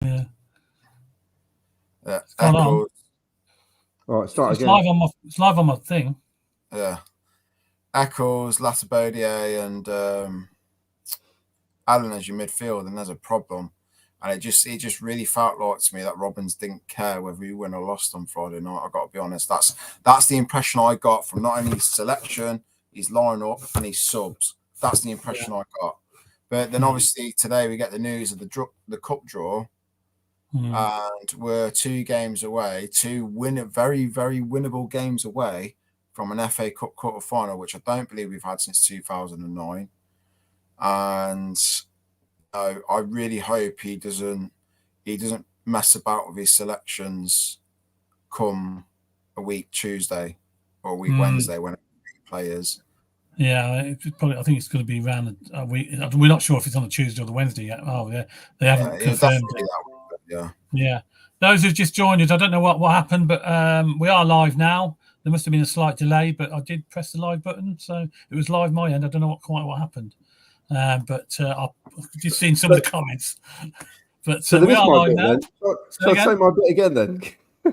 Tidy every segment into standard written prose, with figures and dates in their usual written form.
Yeah. Echoes. All right, start It's again. It's live on my thing. Yeah. Echoes, Latibodier, and Allen as your midfield, and there's a problem. And it just really felt like to me that Robbins didn't care whether he won or lost on Friday night. I've got to be honest. That's the impression I got from not only his selection, his lineup, and his subs. That's the impression I got. But then obviously today we get the news of the cup draw, and we're 2 games away, very, very winnable games away from an FA Cup quarter final, which I don't believe we've had since 2009. And I really hope he doesn't mess about with his selections come a week Tuesday or a week Wednesday when players. Yeah, I think it's going to be around a week. We're not sure if it's on the Tuesday or the Wednesday yet. Oh, yeah, they haven't confirmed it. Yeah. Those who've just joined us, I don't know what happened, but we are live now. There must have been a slight delay, but I did press the live button, so it was live my end. I don't know quite what happened, but I've just seen some of the comments. But so we are live now. So I say my bit again then.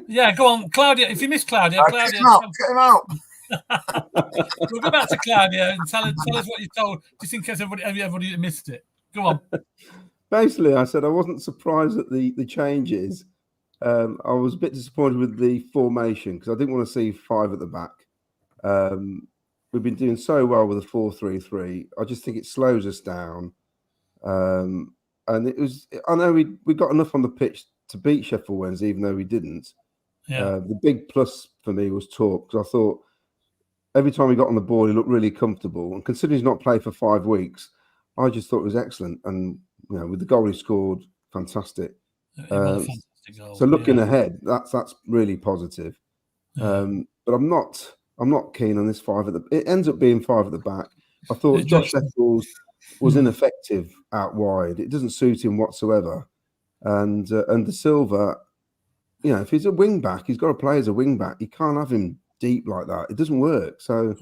Yeah, go on, Claudia. If you miss Claudia, get him out. We'll go back to Claudia and tell us what you told, just in case everybody missed it. Go on. Basically, I said I wasn't surprised at the changes. I was a bit disappointed with the formation because I didn't want to see 5 at the back. We've been doing so well with a 4-3-3. I just think it slows us down. And it was, I know we got enough on the pitch to beat Sheffield Wednesday, even though we didn't. Yeah. The big plus for me was Torp, because I thought every time he got on the ball, he looked really comfortable. And considering he's not played for 5 weeks, I just thought it was excellent. And with the goal he scored, fantastic. Fantastic goal. So looking ahead, that's really positive. But I'm not keen on this 5 at the. It ends up being 5 at the back. I thought Josh Eccles was ineffective out wide. It doesn't suit him whatsoever. And De Silva, if he's a wing back, he's got to play as a wing back. You can't have him deep like that. It doesn't work. So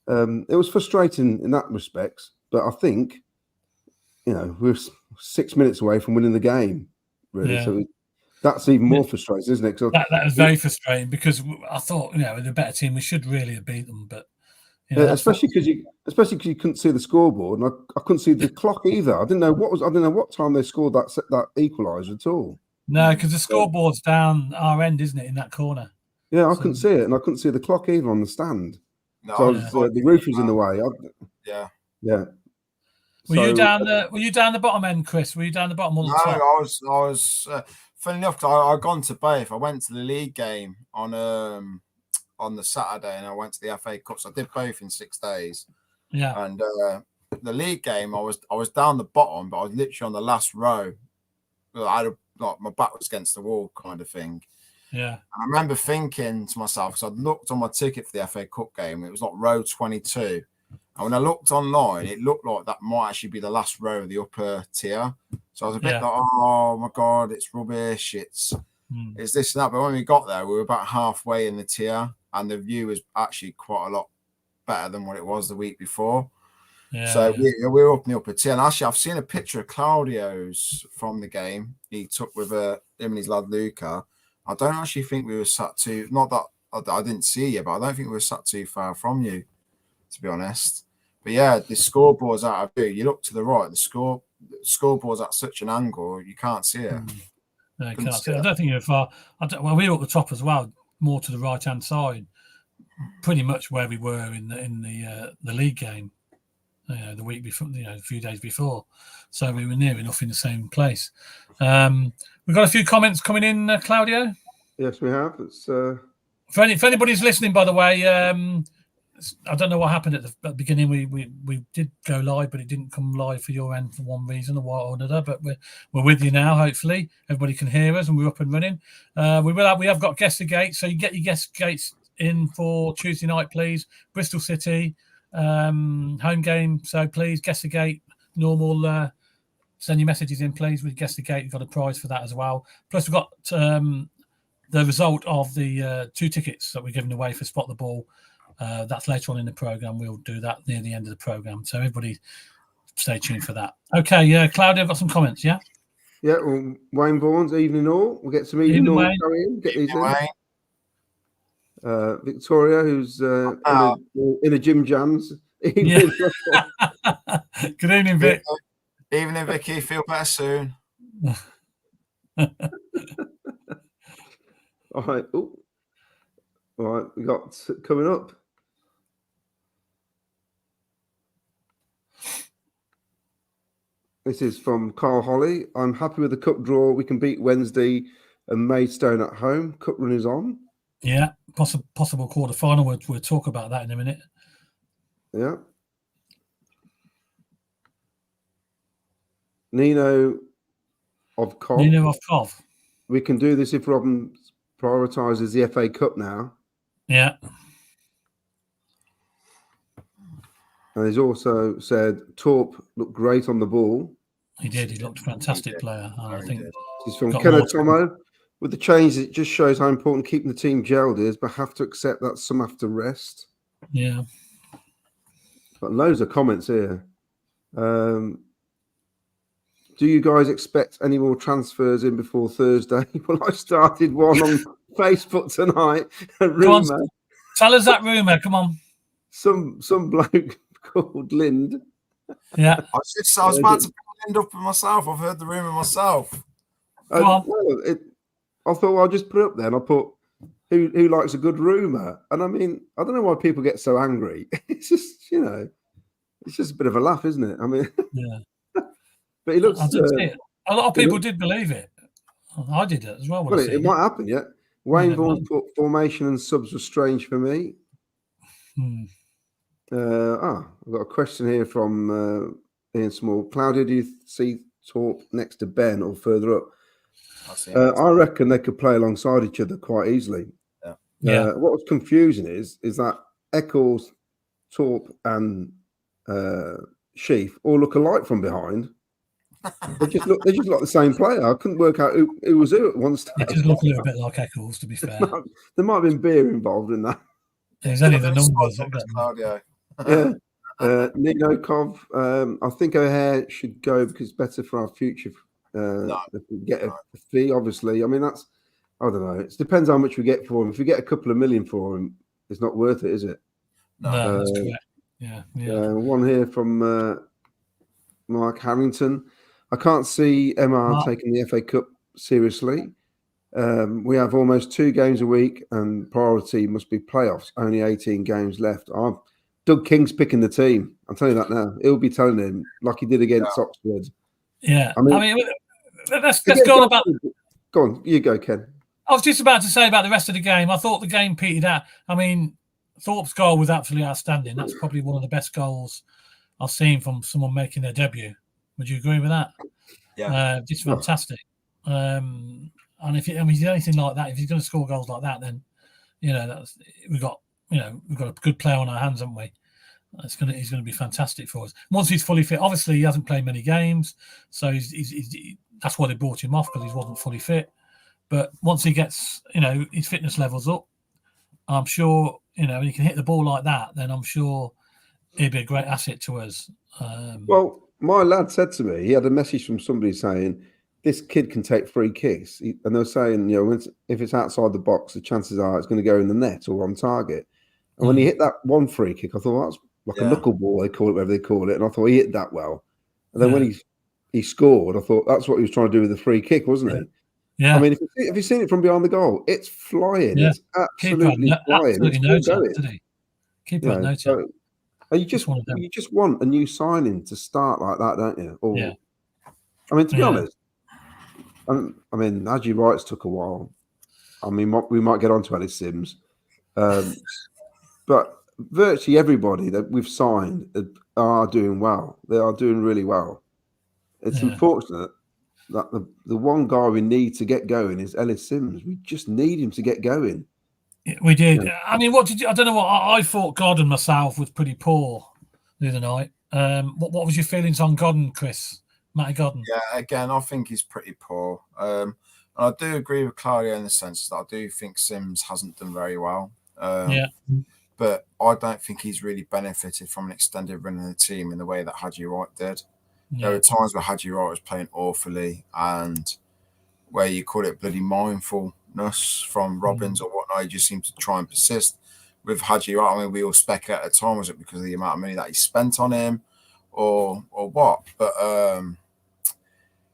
it was frustrating in that respect. But I think, we're 6 minutes away from winning the game, really. Yeah. So that's even more frustrating, isn't it? That was very frustrating because I thought, with a better team, we should really have beat them. But especially because you couldn't see the scoreboard, and I couldn't see the clock either. I didn't know what time they scored that equaliser at all. No, because the scoreboard's down our end, isn't it, in that corner? Yeah, I couldn't see it, and I couldn't see the clock either on the stand. No, the roof was in the way. Yeah. Were you down the bottom end, Chris? Were you down the bottom or the top? No, I was. Funny enough, I'd gone to both. I went to the league game on the Saturday, and I went to the FA Cup. So I did both in 6 days. Yeah. And the league game, I was down the bottom, but I was literally on the last row. I had my back was against the wall, kind of thing. Yeah. And I remember thinking to myself, because I'd looked on my ticket for the FA Cup game, it was like row 22. And when I looked online, it looked like that might actually be the last row of the upper tier. So I was a bit like, oh my God, it's rubbish. It's this and that. But when we got there, we were about halfway in the tier, and the view was actually quite a lot better than what it was the week before. Yeah, so we were up in the upper tier. And actually, I've seen a picture of Claudio's from the game he took with him and his lad Luca. I don't actually think we were sat too, not that I didn't see you, but I don't think we were sat too far from you, to be honest. But yeah, the scoreboard's out of view. You look to the right, the scoreboard's at such an angle, you can't see it. No, you can't see it. I don't think you're far. We were at the top as well, more to the right-hand side, pretty much where we were in the league game, the week before, a few days before. So we were near enough in the same place. We've got a few comments coming in, Claudio. Yes, we have. It's for anybody's listening, by the way. I don't know what happened at the beginning. We did go live, but it didn't come live for your end for one reason or another. But we're with you now. Hopefully, everybody can hear us and we're up and running. We have got guest gates, so you get your guest gates in for Tuesday night, please. Bristol City home game. So please guest the gate. Normal. Send your messages in, please. With guest the gate, we've got a prize for that as well. Plus, we've got the result of the 2 tickets that we're giving away for Spot the Ball. That's later on in the program. We'll do that near the end of the program. So everybody stay tuned for that. Okay, Claudia, I've got some comments, yeah? Yeah, well, Wayne Vaughan's evening all. We'll get some evening all going. Get these in. Victoria, who's in a Jim Jams. Evening. Yeah. Good evening, Vic. Evening, Vicky. Feel better soon. All right. Ooh. All right. We got coming up. This is from Carl Holly. I'm happy with the cup draw. We can beat Wednesday and Maidstone at home. Cup run is on. Yeah, possible quarter final. We'll talk about that in a minute. Yeah. Nino of Cov. We can do this if Robin prioritises the FA Cup now. Yeah. And he's also said Torp looked great on the ball. He did. He looked a fantastic player. I think this is from Kenneth Tomo. With the changes, it just shows how important keeping the team gelled is, but have to accept that some have to rest. Yeah. Got loads of comments here. Do you guys expect any more transfers in before Thursday? Well, I started one on Facebook tonight. A rumour. Tell us that rumour. Come on. Some bloke called Lind. Yeah. I was about to put Lind up myself. I've heard the rumour myself. I thought, well, I'll just put it up there and I'll put who likes a good rumour. And I mean, I don't know why people get so angry. It's just, it's just a bit of a laugh, isn't it? I mean, yeah. But he looks. I did see it. A lot of people did believe it. I did it as well. Well, it might happen, yeah. Wayne Vaughan's formation and subs were strange for me. I've got a question here from Ian Small. Claudia, do you see Torp next to Ben or further up? I reckon they could play alongside each other quite easily. Yeah. What was confusing is that Eccles, Torp, and Sheaf all look alike from behind. They just look like the same player. I couldn't work out who was who at one stage. It just looked a little bit like Eccles, to be fair. There might have been beer involved in that. There's only the numbers. Claudio. Nino Kov. I think O'Hare should go because it's better for our future. If we get a fee, obviously. I mean, I don't know. It depends how much we get for him. If we get a couple of million for him, it's not worth it, is it? No, that's correct. Yeah. One here from Mark Harrington. I can't see MR taking the FA Cup seriously. We have almost 2 games a week and priority must be playoffs. Only 18 games left. Doug King's picking the team. I'm telling you that now. He'll be telling him like he did against Oxford. Yeah. I mean let's go on about... Go on. You go, Ken. I was just about to say about the rest of the game. I thought the game petered out. I mean, Thorpe's goal was absolutely outstanding. That's probably one of the best goals I've seen from someone making their debut. Would you agree with that? Yeah. Just fantastic. And if he's anything like that, if he's going to score goals like that, then we've got a good player on our hands, haven't we? He's going to be fantastic for us once he's fully fit. Obviously, he hasn't played many games, so that's why they brought him off, because he wasn't fully fit. But once he gets his fitness levels up, I'm sure when he can hit the ball like that, then I'm sure he'd be a great asset to us. Well, my lad said to me, he had a message from somebody saying this kid can take free kicks, and they're saying if it's outside the box, the chances are it's going to go in the net or on target. And when he hit that one free kick, I thought that's like a knuckleball, they call it, whatever they call it, and I thought he hit that well. And then when he scored, I thought that's what he was trying to do with the free kick, wasn't he? Yeah. I mean, if you've seen it from behind the goal, it's flying. Yeah. It's absolutely flying. Absolutely no chance, did he? Keeper had no chance. You just want a new signing to start like that, don't you? I mean, to be honest, I mean, Haji Wrights took a while. I mean, we might get on to Ellis Sims. But virtually everybody that we've signed are doing well. They are doing really well. It's unfortunate that the one guy we need to get going is Ellis Sims. We just need him to get going. We did. Yeah. I mean, I don't know what I thought. Godden myself was pretty poor the other night. What was your feelings on Godden, Chris? Matty Godden? Yeah, again, I think he's pretty poor. And I do agree with Claudia in the sense that I do think Sims hasn't done very well. But I don't think he's really benefited from an extended run in the team in the way that Haji Wright did. There were times where Haji Wright was playing awfully, and where you call it bloody mindfulness from Robbins or whatnot. He just seemed to try and persist with Haji Wright. I mean, we all speculate at the time, was it because of the amount of money that he spent on him or what? But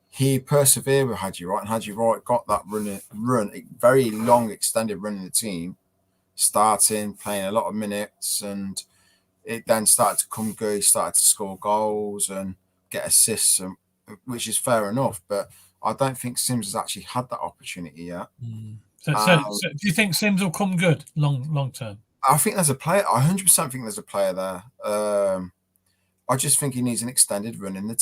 he persevered with Haji Wright, and Haji Wright got that run, a very long, extended run in the team, starting, playing a lot of minutes, and it then started to come good. He started to score goals and get assists, which is fair enough. But I don't think Sims has actually had that opportunity yet. So do you think Sims will come good long term? I think there's a player. I 100% think there's a player there. I just think he needs an extended run in the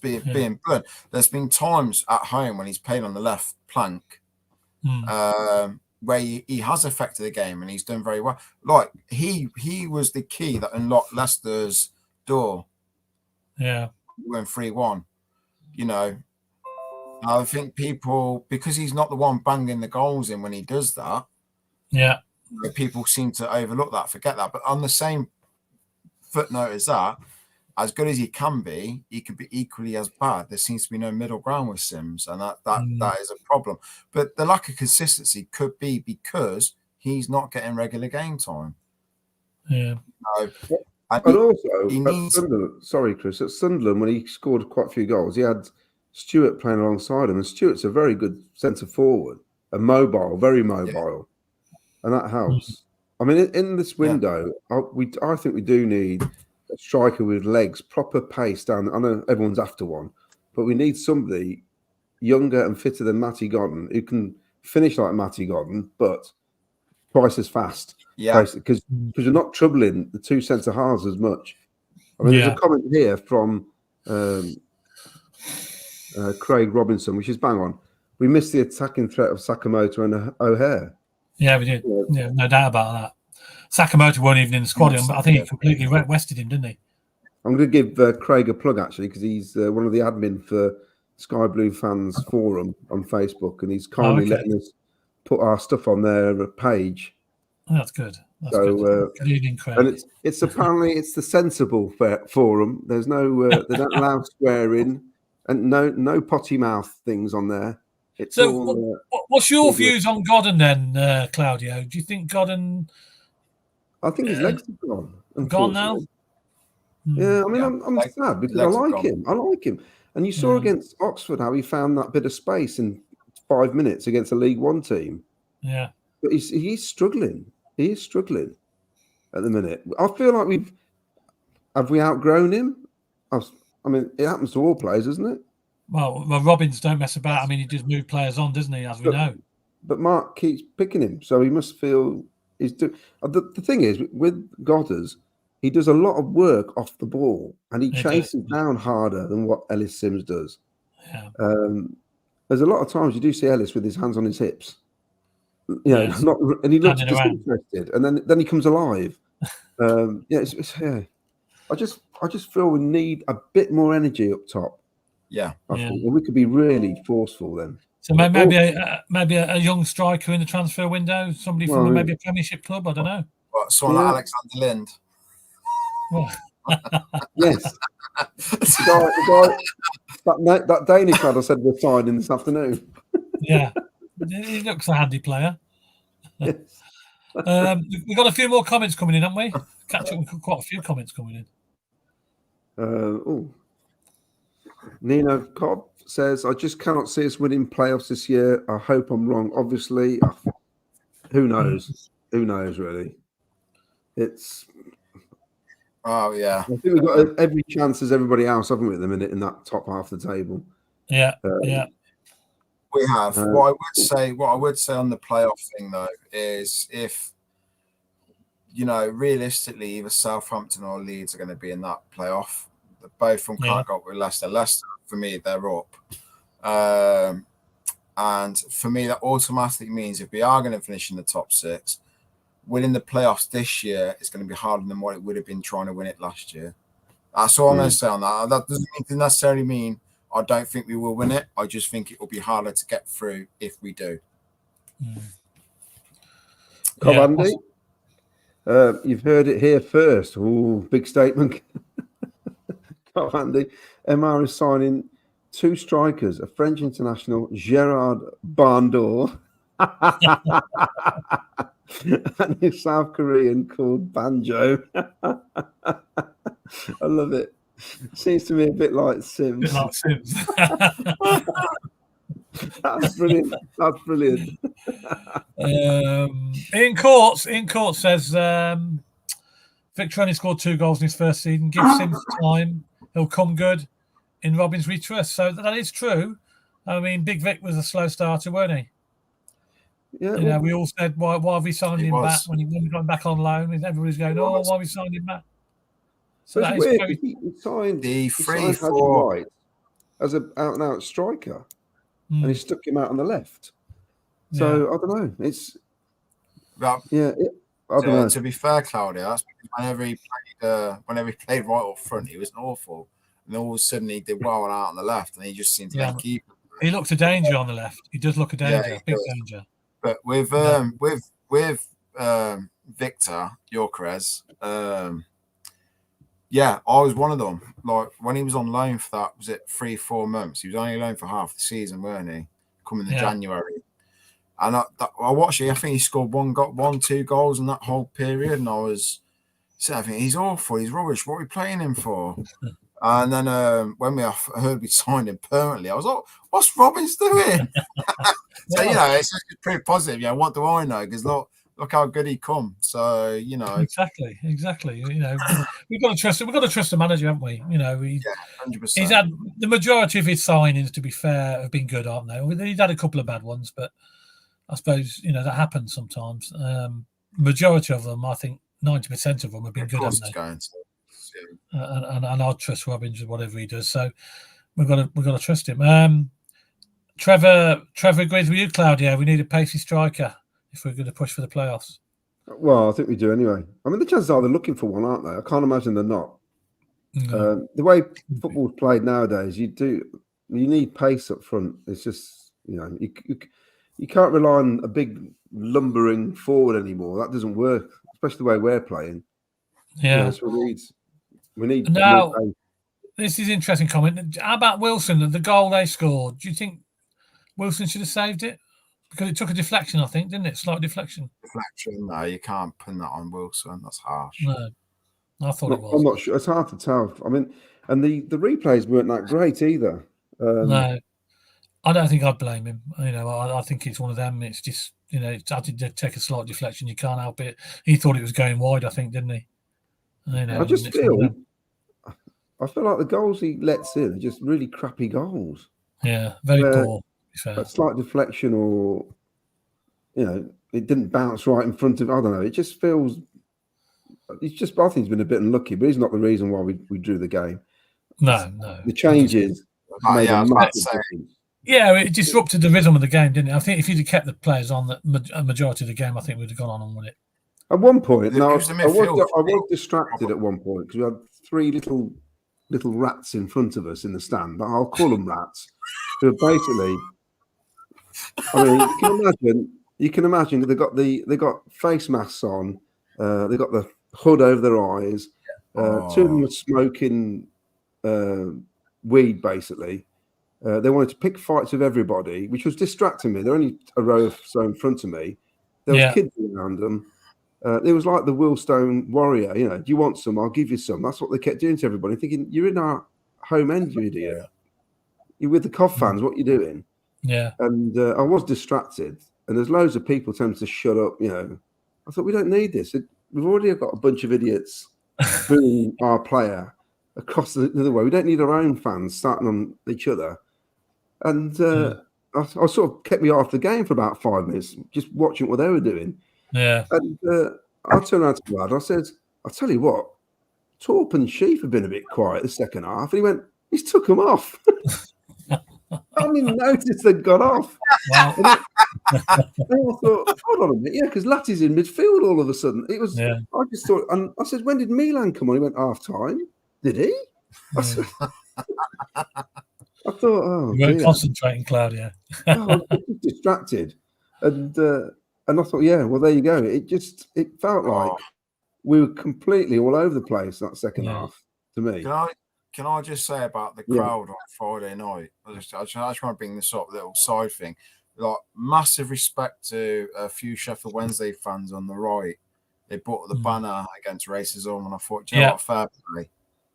being blunt. There's been times at home when he's played on the left flank where he has affected the game and he's done very well. Like he was the key that unlocked Leicester's door. Yeah, when 3-1. You know, I think people, because he's not the one banging the goals in when he does that. Yeah, people seem to overlook that, forget that. But on the same footnote as that, as good as he can be, he could be equally as bad. There seems to be no middle ground with Sims, and that is a problem. But the lack of consistency could be because he's not getting regular game time. Yeah. And also, sorry, Chris, at Sunderland, when he scored quite a few goals, he had Stewart playing alongside him, and Stewart's a very good centre forward, very mobile, and that helps. I mean, in this window, I think we do need a striker with legs, proper pace down. I know everyone's after one, but we need somebody younger and fitter than Matty Godden who can finish like Matty Godden, but twice as fast. Yeah, because you're not troubling the two centre halves as much. I mean, there's a comment here from Craig Robinson, which is bang on. We missed the attacking threat of Sakamoto and O'Hare. Yeah, we did. Yeah, no doubt about that. Sakamoto weren't even in the squad. I think he completely wested him, didn't he? I'm going to give Craig a plug, actually, because he's one of the admin for Sky Blue Fans Forum on Facebook, and he's kindly letting us put our stuff on their page. Oh, that's good. That's good. Good evening, Craig. And it's apparently it's the sensible forum. There's no they don't allow swearing and no potty mouth things on there. It's so all, what's your views on Godden then, Claudio? Do you think Godden? I think his legs are gone. Gone now. Yeah, I mean, I'm sad because I like him. I like him. And you saw against Oxford how he found that bit of space in 5 minutes against a League One team. Yeah, but he's struggling. He is struggling at the minute. I feel like have we outgrown him? I mean, it happens to all players, doesn't it? Well, Robbins don't mess about. I mean, he just moves players on, doesn't he? As we know. But Mark keeps picking him, so he must feel he's doing. The thing is, with Godders, he does a lot of work off the ball, and he chases down harder than what Ellis Sims does. Yeah. There's a lot of times you do see Ellis with his hands on his hips. And he looks disinterested, and then he comes alive. I just feel we need a bit more energy up top. Yeah, I think we could be really forceful then. So maybe a young striker in the transfer window, somebody from maybe a Premiership club. I don't know. Someone like Alexander Lind. Yes, the guy, that Danish lad I said we're signing this afternoon. Yeah. He looks a handy player. Yes. We've got a few more comments coming in, haven't we? Catch up with quite a few comments coming in. Nino Cobb says, I just cannot see us winning playoffs this year. I hope I'm wrong. Obviously, who knows? Who knows, really? It's... Oh, yeah. I think we've got every chance as everybody else, haven't we, at the minute, in that top half of the table. Yeah, We have. What I would say on the playoff thing though is if realistically either Southampton or Leeds are going to be in that playoff. Both from can't go up with Leicester. Leicester, for me, they're up. And for me, that automatically means if we are going to finish in the top 6, winning the playoffs this year is going to be harder than what it would have been trying to win it last year. That's all I'm going to say on that. That doesn't necessarily mean I don't think we will win it. I just think it will be harder to get through if we do. Andy, you've heard it here first. Ooh, big statement. Oh, Andy, MR is signing 2 strikers, a French international, Gerard Barndor, and a South Korean called Banjo. I love it. Seems to me a bit like Sims. Bit like Sims. That's brilliant. That's brilliant. Ian Courts says Victor only scored 2 goals in his first season. Give Sims time, he'll come good in Robins we trust. So that is true. I mean, Big Vic was a slow starter, weren't he? Yeah, You know, we all said why have we signed him back when he got back on loan? And everybody's going, why have we signed him back? So it's weird. He signed the Haji 3-4 White as an out and out striker, and he stuck him out on the left. So I don't know. It's I don't know. To be fair, Claudia, that's because whenever he played right up front, he was awful, and all of a sudden he did well out on the left, and he just seemed to keep. He looks a danger on the left. He does look a danger, big danger. But with Victor Gyökeres, I was one of them. Like when he was on loan for that, was it 3-4 months? He was only loaned for half the season, weren't he? Coming in January. And I watched it. I think he scored 2 goals in that whole period. And I was saying, he's awful. He's rubbish. What are we playing him for? And then when I heard we signed him permanently, I was like, what's Robins doing? So, it's just pretty positive. What do I know? Because look how good he come. So, Exactly. We've got to trust him. We've got to trust the manager, haven't we? 100%. He's had the majority of his signings, to be fair, have been good, aren't they? He's had a couple of bad ones, but I suppose, that happens sometimes. Majority of them, I think 90% of them have been good, haven't they? And I'll trust Robins with whatever he does. So we've got to trust him. Trevor agrees with you, Claudio. We need a pacey striker if we're going to push for the playoffs. Well, I think we do anyway. I mean, the chances are they're looking for one, aren't they? I can't imagine they're not. No. The way football's played nowadays, you need pace up front. It's just, you can't rely on a big lumbering forward anymore. That doesn't work, especially the way we're playing. Yeah. So we need now. This is an interesting comment. How about Wilson? The goal they scored. Do you think Wilson should have saved it? Because it took a deflection, I think, didn't it? Slight deflection. No, you can't pin that on Wilson. That's harsh. No, I thought it was. I'm not sure. It's hard to tell. I mean, and the replays weren't that great either. No, I don't think I'd blame him. I think it's one of them. It's just, it had to take a slight deflection. You can't help it. He thought it was going wide, I think, didn't he? I feel like the goals he lets in are just really crappy goals. Yeah, very poor. A slight deflection, or it didn't bounce right in front of. I don't know. It just feels. It's just. I think he's been a bit unlucky, but he's not the reason why we drew the game. No. The changes made a massive difference. Yeah, it disrupted the rhythm of the game, didn't it? I think if you'd have kept the players on a majority of the game, I think we'd have gone on with it. At one point, I was distracted at one point because we had 3 little rats in front of us in the stand. I'll call them rats. Who are basically, I mean, you can imagine they got face masks on. They got the hood over their eyes. 2 of them were smoking weed, basically. They wanted to pick fights with everybody, which was distracting me. They're only a row or so in front of me. There was kids around them. It was like the Willstone warrior, do you want some? I'll give you some. That's what they kept doing to everybody, thinking, you're in our home end, you idiot. You're with the Cov fans, what are you doing? Yeah. And I was distracted, and there's loads of people telling me to shut up, I thought, we don't need this. We've already got a bunch of idiots booing our player across the other way. We don't need our own fans starting on each other. And I sort of kept me off the game for about 5 minutes, just watching what they were doing. Yeah. And I turned around to the lad. I said, I'll tell you what, Torp and Sheaf have been a bit quiet the second half. And he went, he's took them off. I didn't even notice they'd got off. Wow. And I thought, hold on a minute. Yeah, because Latty's in midfield all of a sudden. It was, I just thought, and I said, when did Milan come on? He went, half time. Did he? I said, I thought, you weren't concentrating, Claudia. I was distracted. And I thought, well, there you go. It felt like we were completely all over the place that second half to me. Can I just say about the crowd on Friday night? I just want to bring this up, little side thing. Like, massive respect to a few Sheffield Wednesday fans on the right. They brought the banner against racism, and I thought, you know what,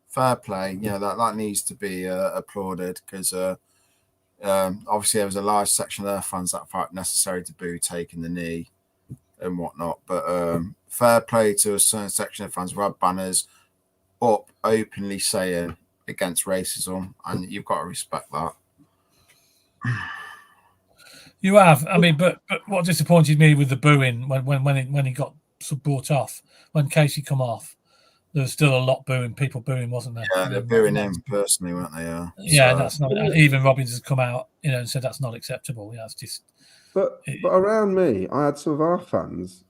fair play. You know, that needs to be applauded, because obviously there was a large section of their fans that felt necessary to boo taking the knee and whatnot. But fair play to a certain section of fans who had banners up openly saying against racism, and you've got to respect that. You have. I mean, but what disappointed me with the booing when he got brought off, when Casey come off, there was still a lot people booing, wasn't there? Yeah, they're booing him personally, weren't they? Yeah, that's not. Even Robbins has come out, and said that's not acceptable. Yeah, it's just. But around me, I had some of our fans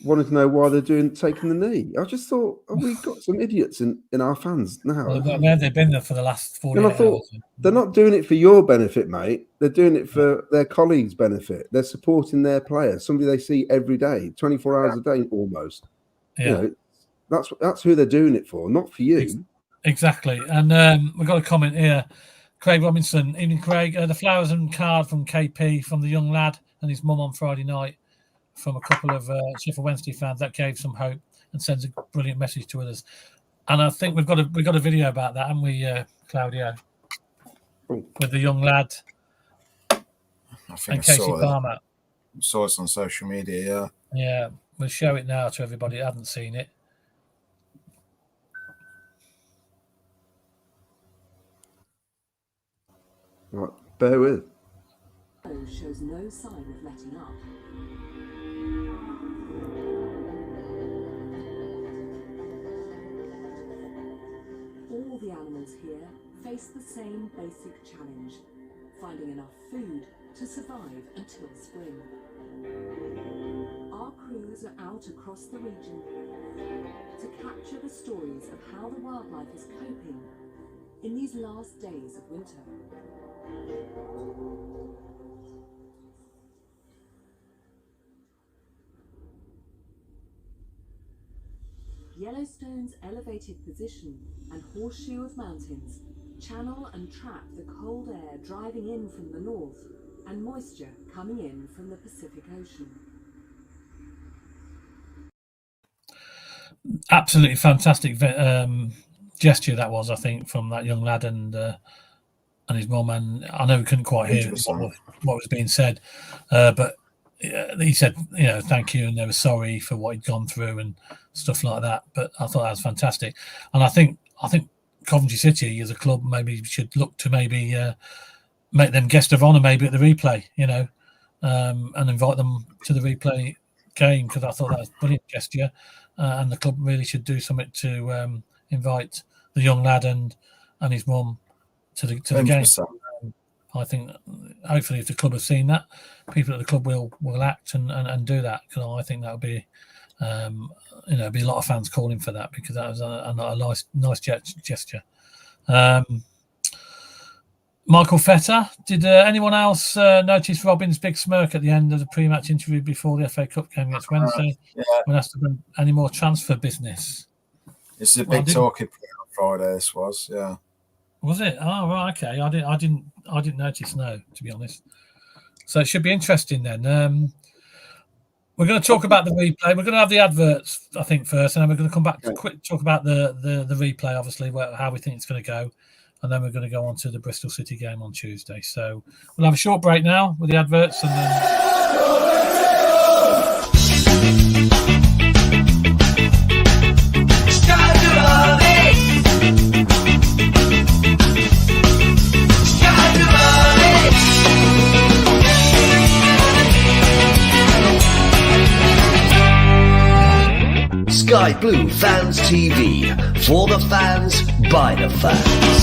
wanted to know why they're taking the knee. I just thought, we've got some idiots in our fans now. Well, where have they been there for the last 40 years? I thought, they're not doing it for your benefit, mate. They're doing it for their colleagues' benefit. They're supporting their players, somebody they see every day, 24 hours a day almost. Yeah. That's who they're doing it for, not for you. Exactly. And we've got a comment here. Craig Robinson, evening, Craig. The flowers and card from KP from the young lad and his mum on Friday night, from a couple of Sheffield Wednesday fans, that gave some hope and sends a brilliant message to others. And I think we've got a video about that, haven't we, Claudio? With the young lad and Casey Palmer. I saw it on social media, Yeah, we'll show it now to everybody that hasn't seen it. Right, bear with. Shows no sign of letting up. All the animals here face the same basic challenge: finding enough food to survive until spring. Our crews are out across the region to capture the stories of how the wildlife is coping in these last days of winter. Yellowstone's elevated position and horseshoe of mountains channel and trap the cold air driving in from the north and moisture coming in from the Pacific Ocean. Absolutely fantastic gesture that was, I think, from that young lad and his mum. And I know we couldn't quite hear what was being said, but he said, thank you, and they were sorry for what he'd gone through and stuff like that. But I thought that was fantastic, and I think Coventry City as a club maybe should look to maybe make them guest of honour maybe at the replay, and invite them to the replay game, because I thought that was a brilliant gesture, and the club really should do something to invite the young lad and his mum to the game. I think hopefully if the club have seen that, people at the club will act and do that, because I think that would be be a lot of fans calling for that, because that was a nice gesture. Michael Fetter, did anyone else notice Robin's big smirk at the end of the pre-match interview before the FA Cup game against Wednesday? When asked about any more transfer business? It's a big talking point on Friday. This was, Was it? Oh, right, okay. I didn't notice. No, to be honest. So it should be interesting then. We're going to talk about the replay. We're going to have the adverts, I think, first, and then we're going to come back to quick talk about the replay, obviously, how we think it's going to go, and then we're going to go on to the Bristol City game on Tuesday. So we'll have a short break now with the adverts, and then. Sky Blue Fans TV, for the fans, by the fans.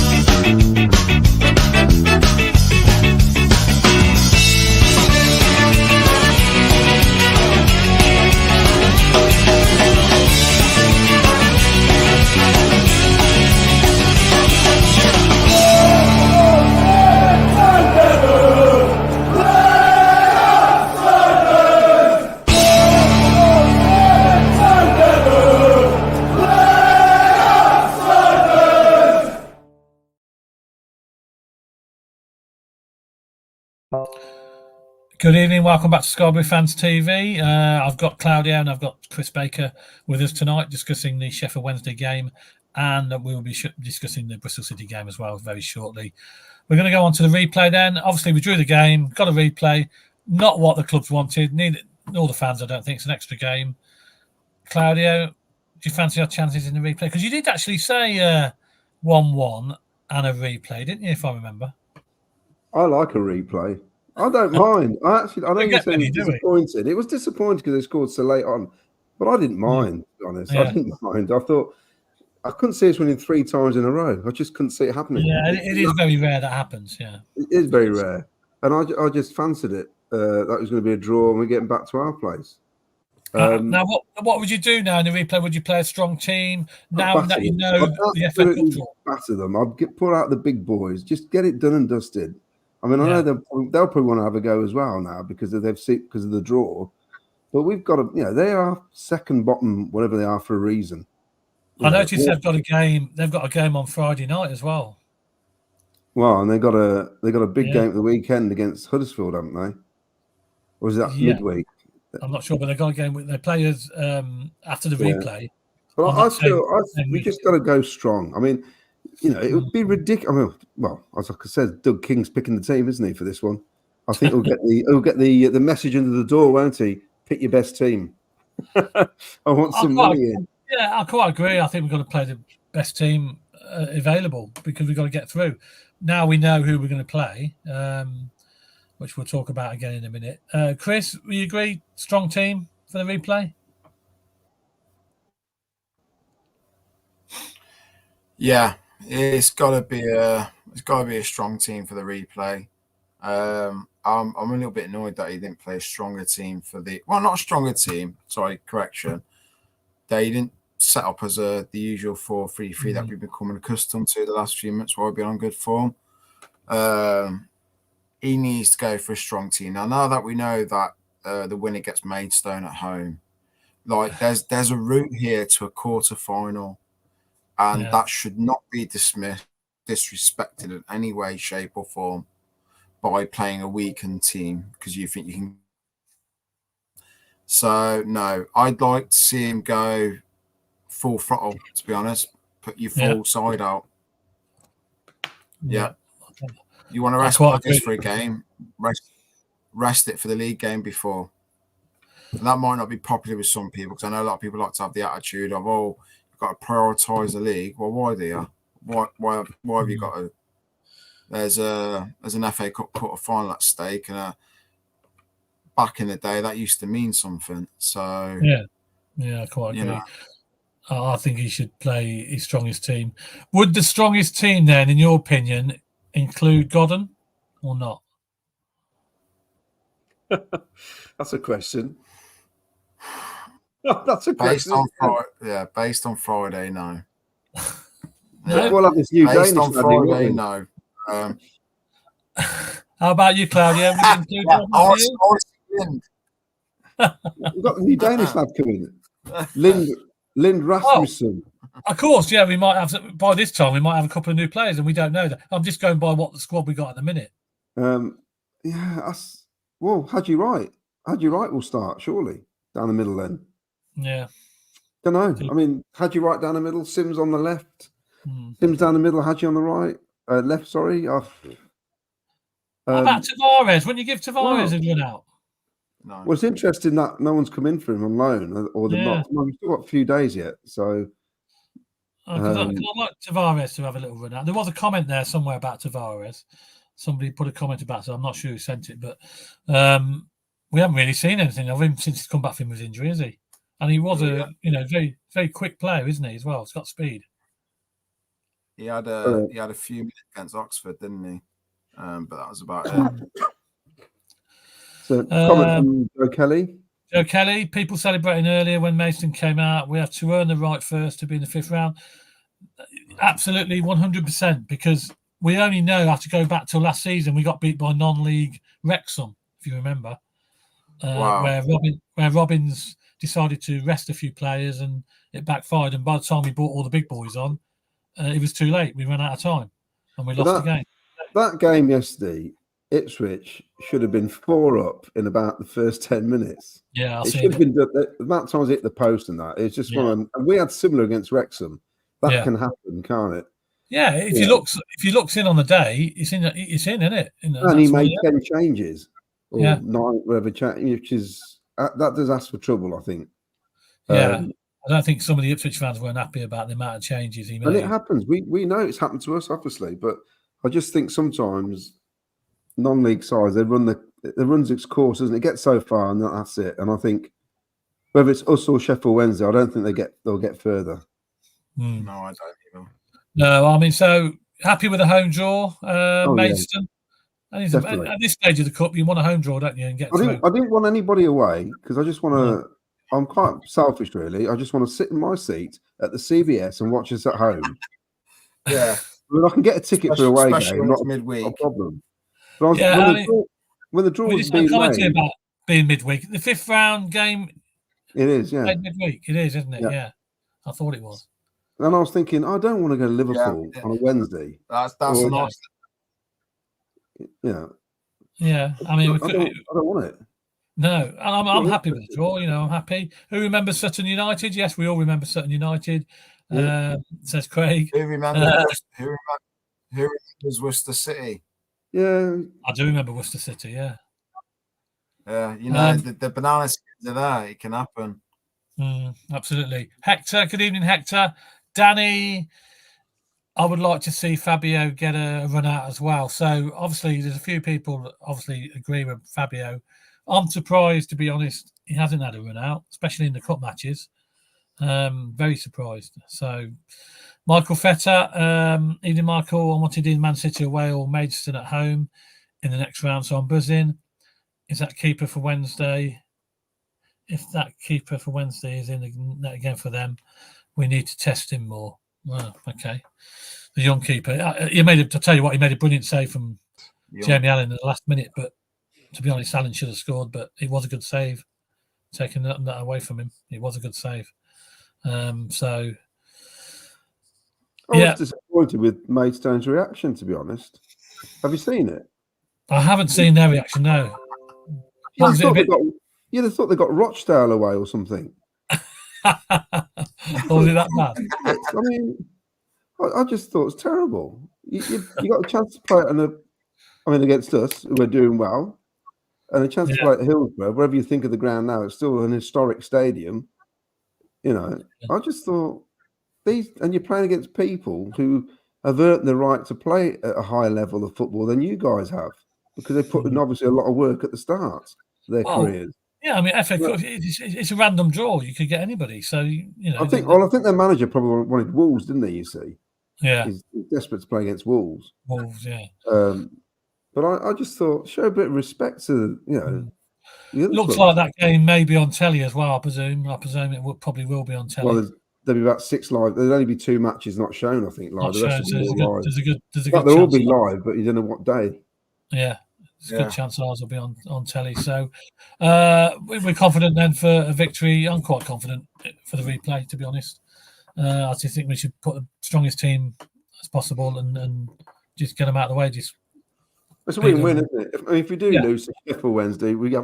Good evening, welcome back to Sky Blue Fans TV. I've got Claudio and I've got Chris Baker with us tonight discussing the Sheffield Wednesday game, and we will be discussing the Bristol City game as well very shortly. We're going to go on to the replay then. Obviously, we drew the game, got a replay, not what the clubs wanted, neither all the fans, I don't think. It's an extra game. Claudio, do you fancy our chances in the replay? Because you did actually say 1-1 and a replay, didn't you, if I remember? I like a replay. I don't mind. I know you said it was disappointed. It was disappointing because they scored so late on, but I didn't mind, to be honest. Yeah. I didn't mind. I thought I couldn't see us winning 3 times in a row. I just couldn't see it happening. Yeah, it is very rare that happens, yeah. It is very rare. And I just fancied it. That was going to be a draw and we're getting back to our place. Now, what would you do now in the replay? Would you play a strong team now that you know the FA Cup draw? Batter them. I'd pull out the big boys. Just get it done and dusted. I mean, I know they'll probably want to have a go as well now because of the draw. But we've got to, they are second bottom, whatever they are, for a reason. I noticed they've got a game. They've got a game on Friday night as well. Well, and they got a big game at the weekend against Huddersfield, haven't they? Or is that midweek? I'm not sure, but they got a game with their players after the replay. But I feel we just got to go strong. I mean, it would be ridiculous. I mean, well, as I said, Doug King's picking the team, isn't he, for this one? I think he'll get the message under the door, won't he? Pick your best team. I want some money in. Yeah, I quite agree. I think we've got to play the best team available because we've got to get through. Now we know who we're going to play, which we'll talk about again in a minute. Chris, will you agree? Strong team for the replay? Yeah, it's got to be a strong team for the replay. I'm a little bit annoyed that he didn't play a stronger team not a stronger team. Sorry, correction. They didn't set up as the usual 4-3-3 that we've become accustomed to the last few months while we've been on good form. He needs to go for a strong team. Now that we know that the winner gets Maidstone at home, like there's a route here to a quarter-final, and that should not be disrespected in any way, shape or form by playing a weakened team because you think you can. So, no, I'd like to see him go full throttle, to be honest. Put your full side out. Yeah. You want to rest players for a game, rest it for the league game before. And that might not be popular with some people because I know a lot of people like to have the attitude of, you've got to prioritise the league. Well, why do you? Why have you got to? There's an FA Cup quarter final at stake, and back in the day that used to mean something. So yeah, I quite agree. I think he should play his strongest team. Would the strongest team then, in your opinion, include Godden or not? That's a question. That's a question. Based on Friday, no. Well, like this new based on Friday, no. How about you, Claudia? We've got the new Danish lad coming. Lind Rasmussen. Of course, we might have by this time. We might have a couple of new players, and we don't know that. I'm just going by what the squad we got at the minute. Hadji Wright will start surely down the middle then. Yeah, don't know. I mean, Hadji Wright down the middle, Sims on the left, Sims down the middle, Hadji on the right, left. Sorry. How about Tavares? When you give Tavares a run out? No. Well, it's interesting that no one's come in for him on loan, or they're not. Well, we've still got a few days yet, so. I'd like Tavares to have a little run out. There was a comment there somewhere about Tavares. Somebody put a comment about it. I'm not sure who sent it, but we haven't really seen anything of him since he's come back from his injury, is he? And he was a very, very quick player, isn't he? As well, he's got speed. He had a few minutes against Oxford, didn't he? But that was about it. So, comment from Joe Kelly. Joe Kelly, people celebrating earlier when Mason came out. We have to earn the right first to be in the 5th round. Absolutely, 100%, because we only know have to go back to last season. We got beat by non-league Wrexham, if you remember, where Robbins decided to rest a few players and it backfired. And by the time we brought all the big boys on, it was too late. We ran out of time and we lost the game. That game yesterday, Ipswich should have been 4 up in about the first 10 minutes. Yeah, It should have been done. The amount of times it hit the post and that. It's just one of them. And we had similar against Wrexham. That can happen, can't it? Yeah, if he looks in on the day, it's in, isn't it? And he made 10 changes or 9, whatever change, which is that does ask for trouble, I think. Yeah, I don't think some of the Ipswich fans weren't happy about the amount of changes he made. And it happens. We know it's happened to us, obviously, but I just think sometimes non-league sides they run its course, and it gets so far, and that's it. And I think whether it's us or Sheffield Wednesday, I don't think they'll get further. No, I don't either. No, I mean, so happy with a home draw, Maidstone. And at this stage of the cup, you want a home draw, don't you? And get through. I didn't want anybody away because I just want to. I'm quite selfish, really. I just want to sit in my seat at the CVS and watch us at home. Yeah, I mean, I can get a ticket for away game, not midweek. a problem. But when the draw was being made, about being midweek, the 5th round game. It is, yeah. Midweek, it is, isn't it? Yeah, I thought it was. And I was thinking, I don't want to go to Liverpool on a Wednesday. That's nice. Yeah. Yeah, I mean, I don't want it. No, and I'm happy with the draw. I'm happy. Who remembers Sutton United? Yes, we all remember Sutton United. Says Craig. Who remembers Worcester City? Yeah, I do remember Worcester City. Yeah. The banana skins are there. It can happen. Absolutely. Hector, good evening, Hector. Danny, I would like to see Fabio get a run out as well. So obviously, there's a few people that obviously agree with Fabio. I'm surprised, to be honest, he hasn't had a run out, especially in the cup matches. Very surprised. So, Michael Feta, evening, Michael. I wanted in Man City away or Maidstone at home in the next round, so I'm buzzing. Is that keeper for Wednesday? If that keeper for Wednesday is in the net again for them, we need to test him more. Well, okay. The young keeper. He tell you what, he made a brilliant save from Jamie Allen in the last minute, but to be honest, Allen should have scored, but it was a good save. Taking that away from him, it was a good save. I was disappointed with Maidstone's reaction, to be honest. Have you seen it? I haven't seen their reaction, no. You'd have thought they got Rochdale away or something. Or was it that bad? I mean, I just thought it was terrible. You got a chance to play against us, who are doing well, and a chance to play at Hillsborough. Whatever you think of the ground now, it's still an historic stadium. I just thought and you're playing against people who have earned the right to play at a higher level of football than you guys have, because they put in obviously a lot of work at the start of their careers. Yeah, I mean, FA Cup, it's a random draw. You could get anybody. So I think their manager probably wanted Wolves, didn't he? You see, he's desperate to play against Wolves. Wolves, yeah. But I just thought, show a bit of respect to Looks like that game may be on telly as well. I presume it probably will be on telly. Well, there'll be about 6 live. There'll only be 2 matches not shown, I think. Live. The rest will be live. There's a good they'll all be live, but you don't know what day. Yeah, there's a good chance ours will be on telly. So we're confident then for a victory. I'm quite confident for the replay, to be honest. I just think we should put the strongest team as possible and just get them out of the way. It's a win-win, isn't it? If we do lose to Sheffield Wednesday, we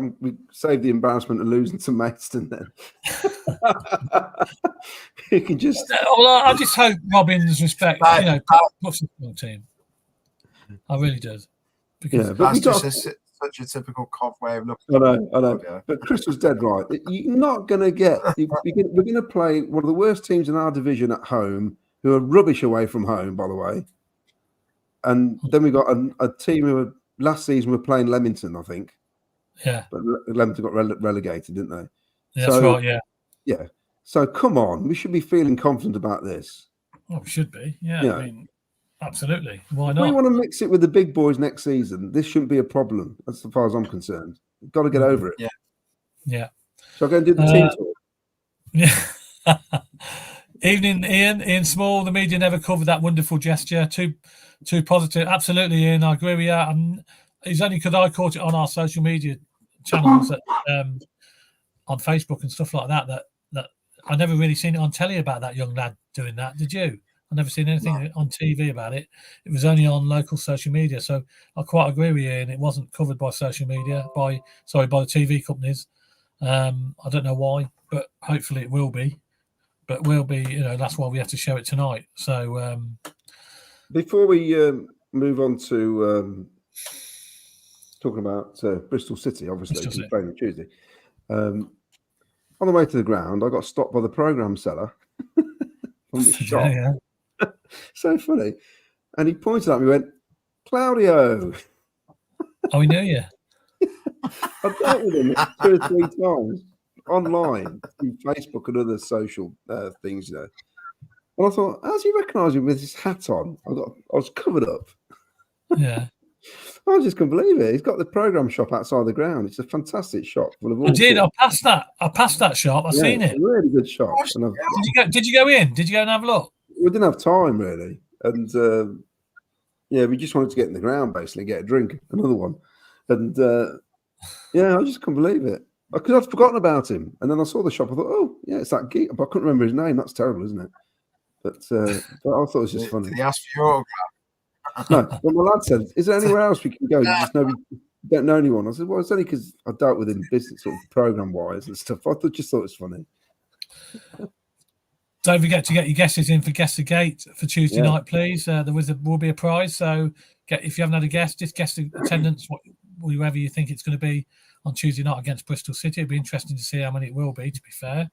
save the embarrassment of losing to Maidstone then. You can just... Well, I just hope Robin's respect, puts the strong team. I really do. Because that's just such a typical Cov way of looking. I know. Yeah. But Chris was dead right. You're not going to get... We're going to play one of the worst teams in our division at home, who are rubbish away from home, by the way. And then we got a team who last season were playing Leamington, I think. Yeah. But Leamington got relegated, didn't they? Yeah, that's right, yeah. Yeah. So come on, we should be feeling confident about this. Well, we should be. Yeah. I mean, absolutely. Why not? If we want to mix it with the big boys next season, this shouldn't be a problem, as far as I'm concerned. We've got to get over it. Yeah. Yeah. So I go and do the team talk. Yeah. Evening, Ian Small. The media never covered that wonderful gesture. Too positive. Absolutely, Ian. I agree with you. It's only because I caught it on our social media channels on Facebook and stuff like that I never really seen it on telly about that young lad doing that. Did you? I've never seen anything on TV about it. It was only on local social media. So I quite agree with you, and it wasn't covered by social media, by the TV companies. I don't know why, but hopefully it will be. But will be, that's why we have to show it tonight. So before we move on to talking about Bristol City, obviously, because playing on Tuesday. On the way to the ground, I got stopped by the programme seller from the shop. Yeah. So funny. And he pointed at me and went, Claudio. Oh, he knew you? I've dealt with him 2 or 3 times online, through Facebook and other social things, And I thought, how does he recognise him with his hat on? I was covered up. Yeah. I just couldn't believe it. He's got the programme shop outside the ground. It's a fantastic shop. I did. I passed that shop. I've seen it. It's a really good shop. Did you go in? Did you go and have a look? We didn't have time really, and we just wanted to get in the ground, basically, get a drink, another one, and I just couldn't believe it because I'd forgotten about him, and then I saw the shop. I thought, oh yeah, it's that geek, but I couldn't remember his name. That's terrible, isn't it? But I thought it was just funny. Did he ask for your autograph? No, but my lad said, "Is there anywhere else we can go? You just don't know anyone." I said, "Well, it's only because I dealt with him business, sort of program wise and stuff." I just thought it was funny. Don't forget to get your guesses in for Guess the Gate for Tuesday night, please. There will be a prize. So if you haven't had a guess, just guess the attendance, whoever you think it's going to be on Tuesday night against Bristol City. It'd be interesting to see how many it will be, to be fair.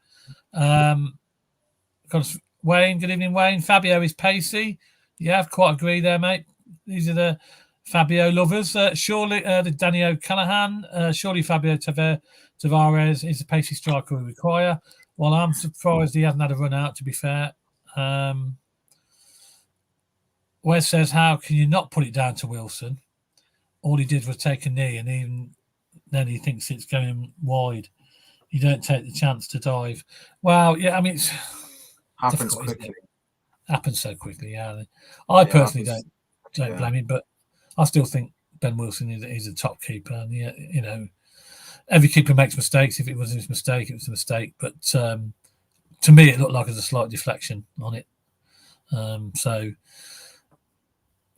Wayne, good evening, Wayne. Fabio is pacey. Yeah, I quite agree there, mate. These are the Fabio lovers. Surely the Danny O'Callaghan. Surely Fabio Tavares is the pacey striker we require. Well, I'm surprised he hasn't had a run out, to be fair. Wes says, how can you not put it down to Wilson? All he did was take a knee, and even then he thinks it's going wide. You don't take the chance to dive. Well, yeah, I mean, it's happens quickly. Happens so quickly, yeah. I personally don't blame him, but I still think Ben Wilson is a top keeper. And, every keeper makes mistakes. If it was his mistake, it was a mistake. But to me, it looked like there's a slight deflection on it. So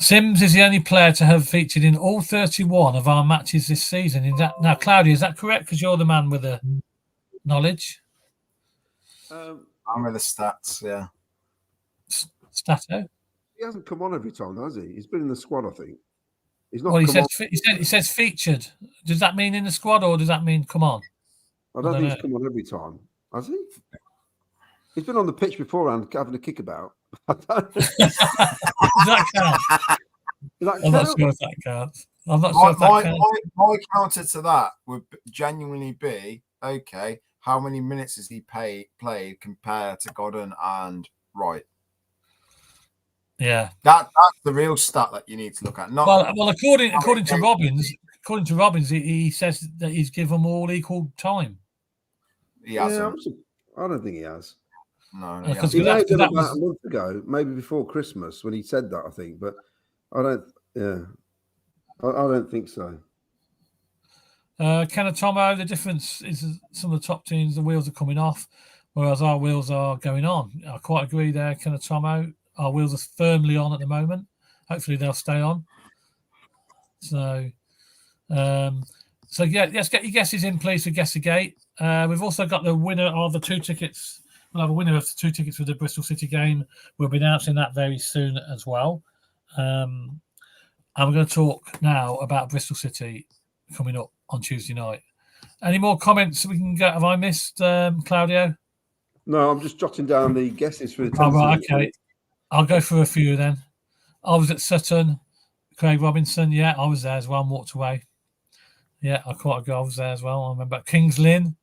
Sims is the only player to have featured in all 31 of our matches this season. Now, Claudia, is that correct? Because you're the man with the knowledge. I'm with the stats, yeah. Stato? He hasn't come on every time, has he? He's been in the squad, I think. He's not. Well, he says featured. Does that mean in the squad, or does that mean come on? I don't think he's come on every time, has he? He's been on the pitch beforehand, having a kickabout. Does that count? I'm not sure if that counts. I'm not sure if that counts. My counter to that would genuinely be, okay, how many minutes has he played compared to Godden and Wright? Yeah, that's the real stat that you need to look at. Well, according to Robbins, he says that he's given them all equal time. He hasn't. I don't think he has. No, he may have done about a month ago, maybe before Christmas, when he said that. I think, but I don't. Yeah, I don't think so. Kenatomo, the difference is some of the top teams, the wheels are coming off, whereas our wheels are going on. I quite agree there, Kenatomo. Our wheels are firmly on at the moment. Hopefully they'll stay on. So yeah, let's get your guesses in, please, for Guess the Gate. We've also got the winner of the 2 tickets. We'll have a winner of the 2 tickets for the Bristol City game. We'll be announcing that very soon as well. And we're going to talk now about Bristol City coming up on Tuesday night. Any more comments we can get? Have I missed, Claudio? No, I'm just jotting down the guesses for the team. Oh, right, okay. I'll go through a few then. I was at Sutton. Craig Robinson, yeah, I was there as well and walked away. Yeah, I was there as well. I remember Kings Lynn.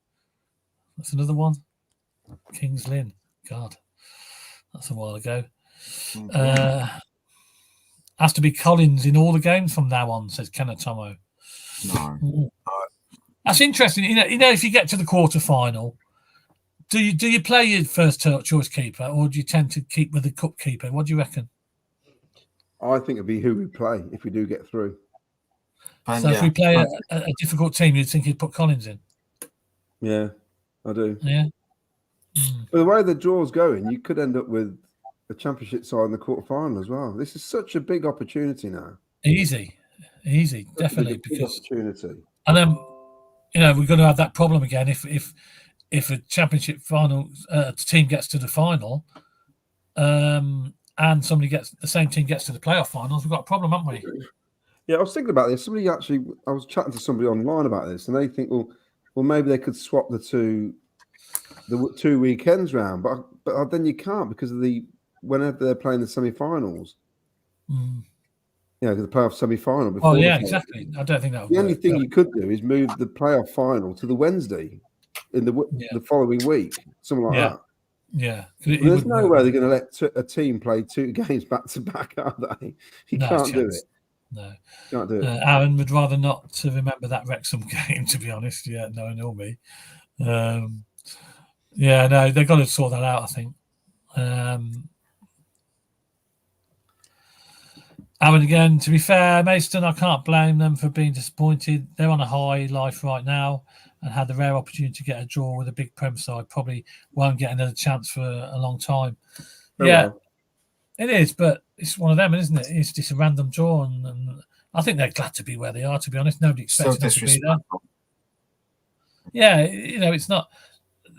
That's another one. Kings Lynn. God, that's a while ago. Has to be Collins in all the games from now on, says Kenatomo. No. That's interesting. If you get to the quarterfinal, do you play your first choice keeper, or do you tend to keep with the cup keeper? What do you reckon? I think it'd be who we play if we do get through. So if we play a difficult team, you'd think you'd put Collins in? Yeah, I do. Yeah. But the way the draw's going, you could end up with a championship side in the quarterfinal as well. This is such a big opportunity now. Easy, definitely. Big opportunity. And then, we're going to have that problem again if a championship final team gets to the final, and the same team gets to the playoff finals, we've got a problem, haven't we? Yeah, I was thinking about this. I was chatting to somebody online about this, and they think, well, maybe they could swap the two weekends round, but then you can't because of whenever they're playing the semi-finals. The playoff semi-final. Oh yeah, exactly. I don't think that would the only thing you could do is move the playoff final to the Wednesday in the following week, something like that. Yeah, there's no way they're going to let a team play 2 games back to back, are they? You can't do it. No, can't do it. Aaron would rather not to remember that Wrexham game, to be honest. Yeah, no, me. Yeah, no, they've got to sort that out, I think. Aaron again, to be fair, Maidstone, I can't blame them for being disappointed. They're on a high life right now and had the rare opportunity to get a draw with a big Prem side. Probably won't get another chance for a long time. It is, but it's one of them, isn't it? It's just a random draw, and I think they're glad to be where they are, to be honest. Nobody expected them to be there. Yeah, it's not.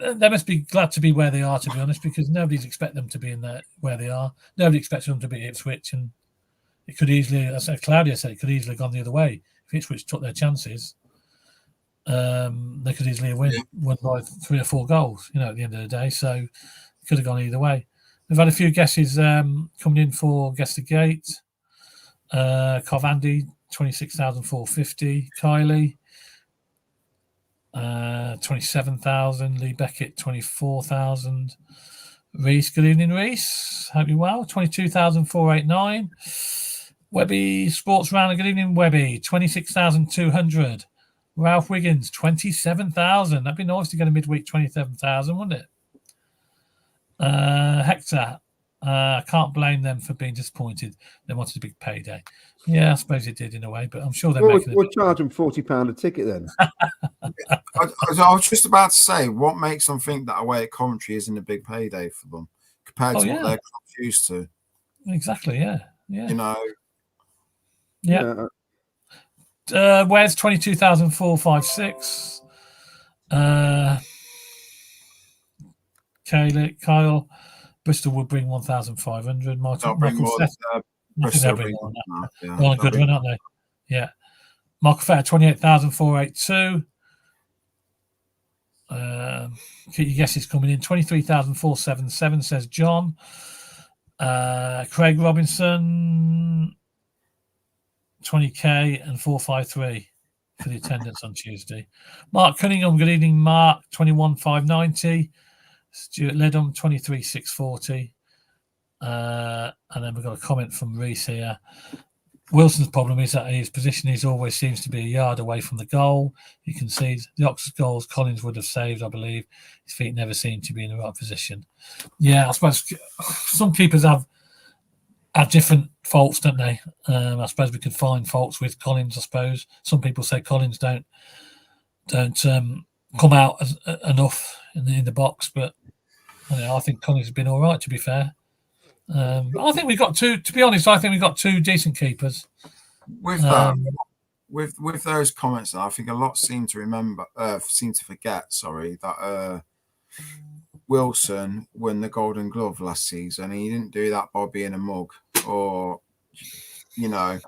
They must be glad to be where they are, to be honest, because nobody's expected them to be in there where they are. Nobody expects them to be Ipswich, and it could easily, as Claudia said, it could easily have gone the other way. If Ipswich took their chances, they could easily have won by 3 or 4 goals, at the end of the day. So it could have gone either way. We've had a few guesses coming in for Guess the Gate. Covandy, 26,450. Kylie, 27,000. Lee Beckett, 24,000. Reese, good evening, Reese. Hope you're well. 22,489. Webby Sports Round, good evening, Webby. 26,200. Ralph Wiggins, 27,000. That'd be nice to get a midweek 27,000, wouldn't it? Hector, I can't blame them for being disappointed. They wanted a big payday. Yeah, I suppose it did in a way, but I'm sure they're making we'll charge them £40 a ticket then. I was just about to say, what makes them think that away at Coventry isn't a big payday for them compared to what they're used to? Exactly, yeah. Yeah. Where's 22,456? Kyle, Bristol will bring 1,500. Michael Bristol bring more than that. They're on a good run, aren't they? Yeah. Michael Fetter, 28,482. Keep your guesses coming in. 23,477, says John. Craig Robinson, 20k and 453 for the attendance on Tuesday. Mark Cunningham, good evening, Mark, 21,590. Stuart Ledham, 23,640. And then we've got a comment from Reese here. Wilson's problem is that his position always seems to be a yard away from the goal. You can see the Oxford goals Collins would have saved, I believe. His feet never seem to be in the right position. Yeah, I suppose some keepers have different faults, don't they? I suppose we could find faults with Collins, I suppose. Some people say Collins don't come out enough in the box, but I think Collins has been all right, to be fair. I think we've got two. To be honest, I think we've got 2 decent keepers. With that, with those comments, I think a lot seem to forget. That Wilson won the Golden Glove last season, and he didn't do that by being a mug or, a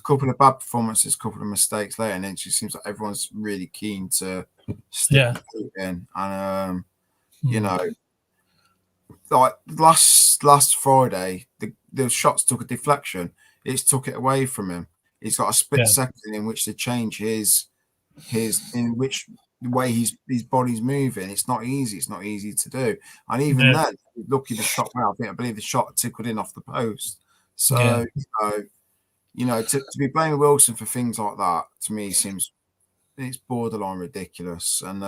couple of bad performances, a couple of mistakes later, and it just seems like everyone's really keen to stick in, and like last Friday, the shots took a deflection. It's took it away from him. He's got a split second in which to change his in which the way his body's moving. It's not easy. It's not easy to do. And even then, lucky the shot. Well, I believe the shot tickled in off the post. So to be blaming Wilson for things like that, to me seems it's borderline ridiculous. And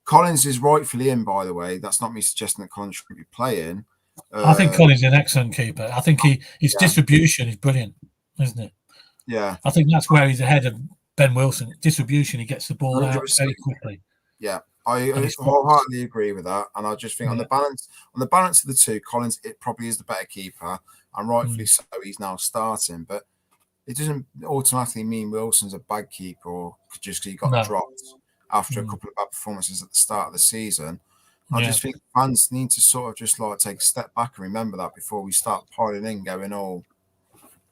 Collins is rightfully in, by the way. That's not me suggesting that Collins should be playing. I think Collins is an excellent keeper. I think his distribution is brilliant, isn't it? Yeah. I think that's where he's ahead of Ben Wilson. Distribution, he gets the ball 100%. Out very quickly. Yeah, I he's wholeheartedly agree with that, and I just think on Yeah. the balance of the two, Collins it probably is the better keeper, and rightfully Mm. so. He's now starting, but it doesn't automatically mean Wilson's a bad keeper or just because he got No. dropped after a Mm. couple of bad performances at the start of the season. I Yeah. just think fans need to sort of just like take a step back and remember that before we start piling in, going, "Oh,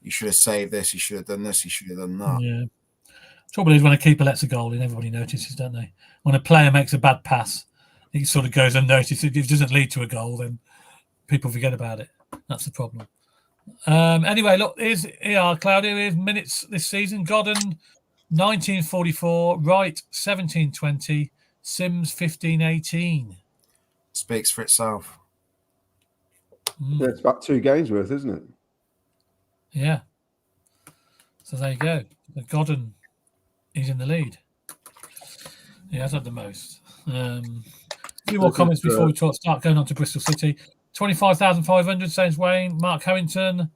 you should have saved this, you should have done this, you should have done that." Yeah. Trouble is when a keeper lets a goal in, everybody notices, don't they? When a player makes a bad pass, it sort of goes unnoticed. If it doesn't lead to a goal, then people forget about it. That's the problem. Anyway, look, here are Claudio. Here's minutes this season. Godden, 1944. Wright, 1720. Sims, 1518. Speaks for itself. Yeah, it's about 2 games worth, isn't it? Yeah. So there you go. Godden, he's in the lead. He has had the most. A few more comments before we start going on to Bristol City. 25,500, says Wayne. Mark Harrington.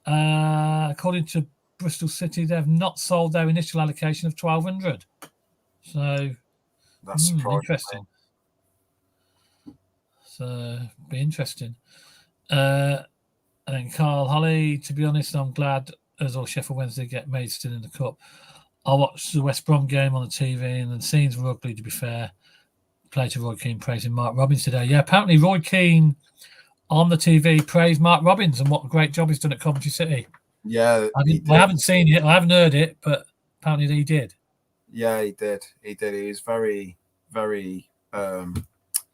According to Bristol City, they have not sold their initial allocation of 1,200. So That's interesting. So be interesting. And then Carl Holly, to be honest, I'm glad as all Sheffield Wednesday get made still in the cup. I watched the West Brom game on the TV and the scenes were ugly, to be fair. Play to Roy Keane praising Mark Robbins today. Yeah, apparently Roy Keane on the TV praised Mark Robbins and what a great job he's done at Coventry City. Yeah, I haven't seen it. I haven't heard it, but apparently he did. Yeah, he did. He was very, very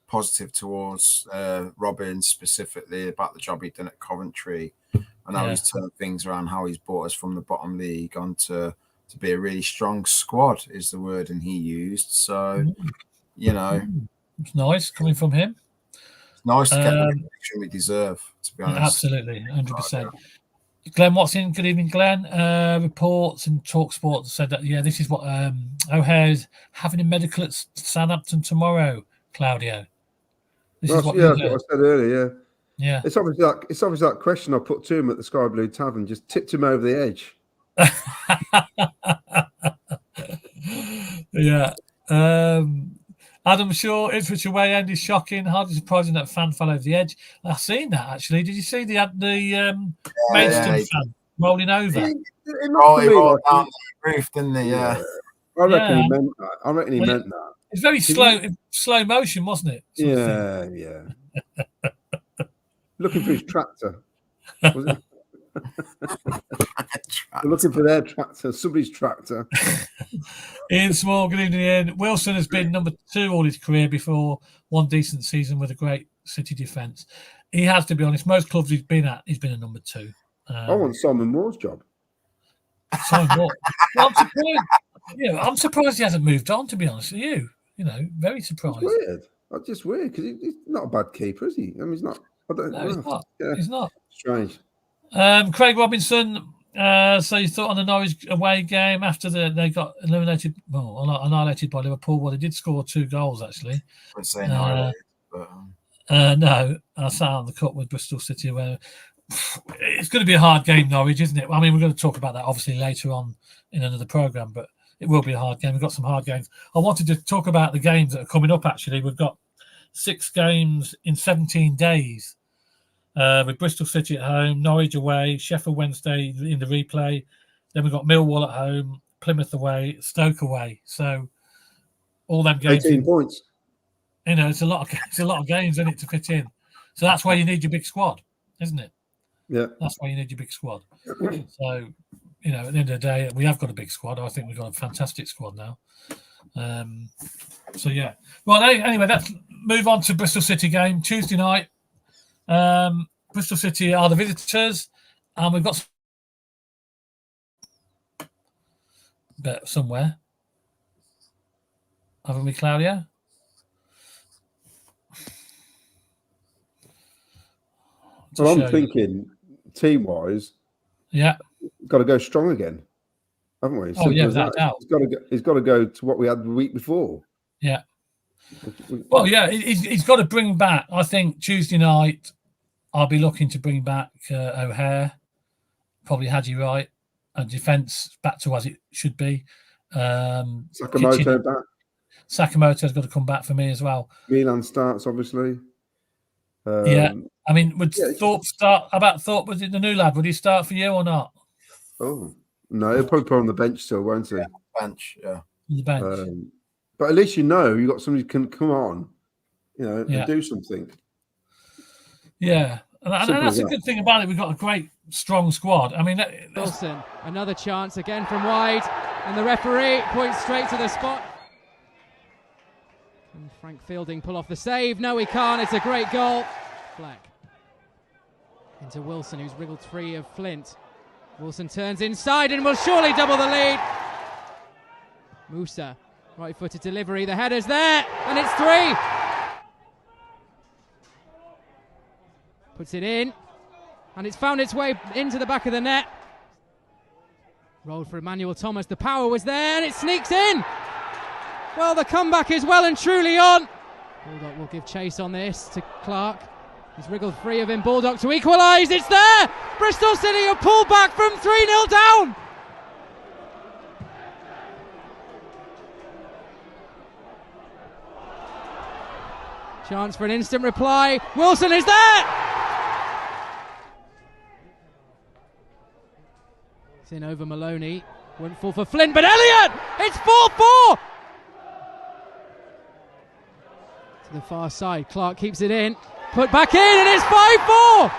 positive towards Robbins, specifically about the job he'd done at Coventry and how he's turned things around, how he's brought us from the bottom league on to be a really strong squad is the wording he used. So, it's nice coming from him. It's nice to get the recognition we deserve, to be honest. Absolutely, 100%. Glenn Watson, good evening, Glenn. Reports and TalkSport said that, this is what O'Hare's having a medical at Southampton tomorrow, Claudio. That's what I said earlier, Yeah. It's obviously that question I put to him at the Sky Blue Tavern just tipped him over the edge. Yeah. Adam Shaw, Ipswich away end is shocking. Hardly surprising that fan fell over the edge. I've seen that actually. Did you see the Maidstone fan rolling over? He rolled down the roof, didn't he? Yeah. I reckon he meant that. Meant that. It's very slow motion, wasn't it? Yeah. Looking for his tractor. Was it? Looking for their tractor, somebody's tractor. Ian Small, good evening, Ian. Wilson has been number 2 all his career before one decent season with a great City defence. He has, to be honest. Most clubs he's been at, he's been a number 2. I want Simon Moore's job. Simon Moore. Well, I'm surprised he hasn't moved on, to be honest with you. Very surprised. It's weird. That's just weird because he's not a bad keeper, is he? I mean, he's not. I don't know. He's not. Yeah. He's not. Strange. Craig Robinson. So you thought on the Norwich away game after they got annihilated by Liverpool? Well, they did score 2 goals actually. I'd say annihilated, but no, I sat on the cup with Bristol City where it's going to be a hard game, Norwich, isn't it? I mean, we're going to talk about that obviously later on in another programme, but it will be a hard game. We've got some hard games. I wanted to talk about the games that are coming up actually. We've got 6 games in 17 days. With Bristol City at home, Norwich away, Sheffield Wednesday in the replay. Then we've got Millwall at home, Plymouth away, Stoke away. So all them games. 18 points. It's a lot of games, isn't it, to fit in? So that's why you need your big squad, isn't it? Yeah. That's why you need your big squad. So, at the end of the day, we have got a big squad. I think we've got a fantastic squad now. So yeah. Well, anyway, let's move on to Bristol City game Tuesday night. Bristol City are the visitors, and we've got bet somewhere, haven't we, Claudia? Well, I'm thinking team-wise, got to go strong again, haven't we? Oh yeah, without doubt. He's got to go to what we had the week before. Yeah. Well, yeah, he's got to bring back. I think Tuesday night, I'll be looking to bring back O'Hare, probably Hadji Wright, and defence back to as it should be. Sakamoto back. Sakamoto's got to come back for me as well. Milan starts, obviously. Yeah. I mean, would yeah, Thorpe start? How about Thorpe? Was it the new lad? Would he start for you or not? Oh, no, he'll probably put on the bench still, won't he? Yeah, bench, yeah. On the bench. But at least you know you've got somebody who can come on, and do something. Yeah. And that's a good thing about it. We've got a great, strong squad. I mean, Wilson, another chance again from wide, and the referee points straight to the spot. And Frank Fielding pull off the save. No, he can't. It's a great goal. Fleck into Wilson, who's wriggled free of Flint. Wilson turns inside and will surely double the lead. Musa, right-footed delivery. The header's there, and it's 3. Puts it in, and it's found its way into the back of the net. Rolled for Emmanuel Thomas. The power was there, and it sneaks in. Well, the comeback is well and truly on. Baldock will give chase on this to Clark. He's wriggled free of him. Baldock to equalise. It's there. Bristol City have pulled back from 3-0 down. Chance for an instant reply. Wilson is there. It's in over Maloney. Wouldn't fall for Flynn, but Elliott! It's 4-4! To the far side. Clark keeps it in. Put back in, and it's 5-4!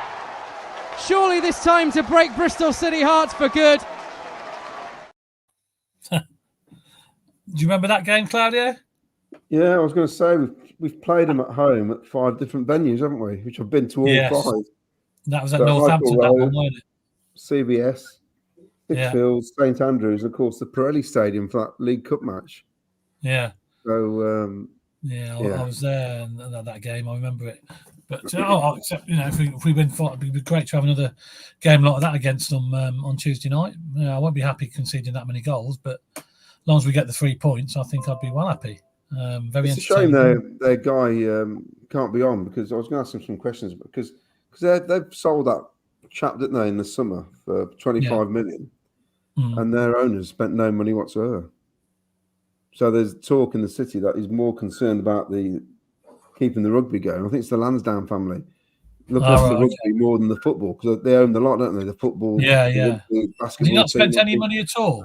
Surely this time to break Bristol City hearts for good. Do you remember that game, Claudio? Yeah, I was going to say, we've played them at home at 5 different venues, haven't we? Which I've been to all 5. That was at Northampton, that one, wasn't it? CBS, Hickfield, St Andrews, and of course the Pirelli Stadium for that League Cup match. Yeah. So, I was there and that game. I remember it. But if we win, it'd be great to have another game like that against them on Tuesday night. I won't be happy conceding that many goals, but as long as we get the 3 points, I think I'd be well happy. It's a shame their guy can't be on, because I was going to ask him some questions, because they've sold that chap, didn't they, in the summer for 25 million, and their owners spent no money whatsoever. So there's talk in the city that he's more concerned about keeping the rugby going. I think it's the Lansdowne family looking after the rugby more than the football, because they own the lot, don't they? The football, the rugby, basketball. Has he not spent any money at all?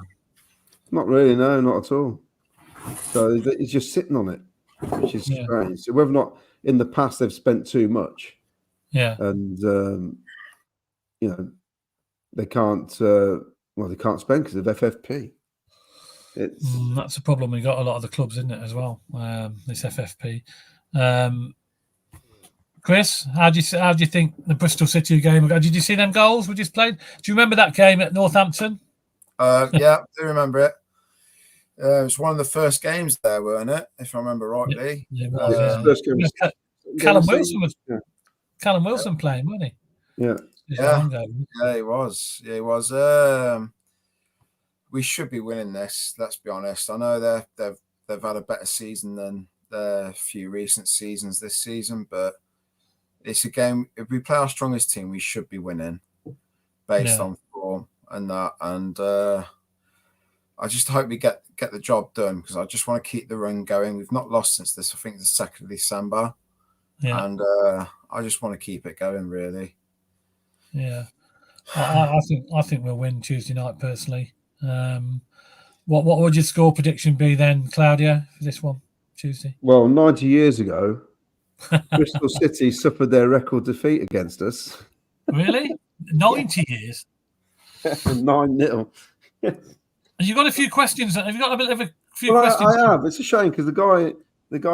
Not really, no, not at all. So he's just sitting on it, which is strange. So whether or not in the past they've spent too much, and they can't spend because of FFP. That's a problem. We got a lot of the clubs, isn't it, as well? This FFP. Chris, how do you think the Bristol City game? Did you see them goals we just played? Do you remember that game at Northampton? Yeah, I do remember it. It was one of the first games there, weren't it? If I remember rightly. Callum Wilson playing, wasn't he? Yeah, he was. Yeah, he was. We should be winning this. Let's be honest. I know they've had a better season than the few recent seasons this season, but it's a game. If we play our strongest team, we should be winning based on form and that. And I just hope we get the job done, because I just want to keep the run going. We've not lost since this. I think the 2nd of December, and I just want to keep it going, really. Yeah, I think we'll win Tuesday night personally. What would your score prediction be then, Claudia, for this one Tuesday? Well, 90 years ago, Bristol City suffered their record defeat against us. Really? 90 years? 9-0. Have you got a few questions? Have you got a bit of a few questions? I have. It's a shame, because the guy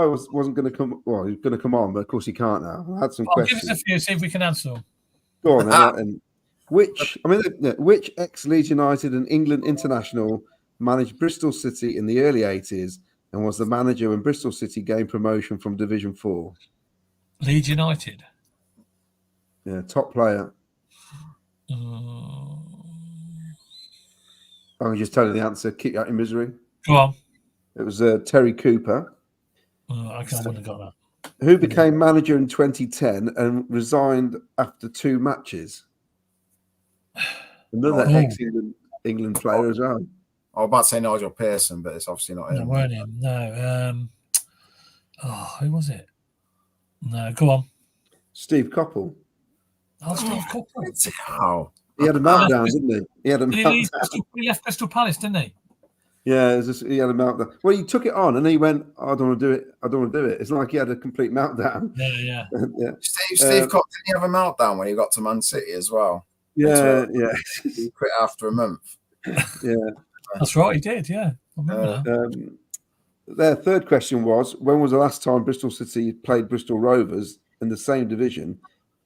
wasn't going to come. Well, he was going to come on, but of course he can't now. I had some questions. Give us a few, see if we can answer them. Go on. Which ex-Leeds United and England international managed Bristol City in the early 80s and was the manager when Bristol City gained promotion from Division 4? Leeds United. Yeah, top player. I'm just telling the answer. Keep you out of misery. Go on. It was Terry Cooper. I wouldn't have got that. Who became manager in 2010 and resigned after 2 matches. Another ex-England player as well. I was about to say Nigel Pearson, but it's obviously not No, him. weren't him. No. Who was it? No, go on. Steve Coppell. Oh, Steve Coppell. How? He had a meltdown, didn't he? He had a He meltdown. left Crystal Palace, didn't he? Yeah, he had a meltdown. Well, he took it on and he went, I don't want to do it. I don't want to do it. It's like he had a complete meltdown. Yeah. Yeah. Steve Coppell, didn't he have a meltdown when he got to Man City as well? Yeah. He quit after a month. Yeah. That's right, he did, yeah. I remember that. Their third question was, when was the last time Bristol City played Bristol Rovers in the same division?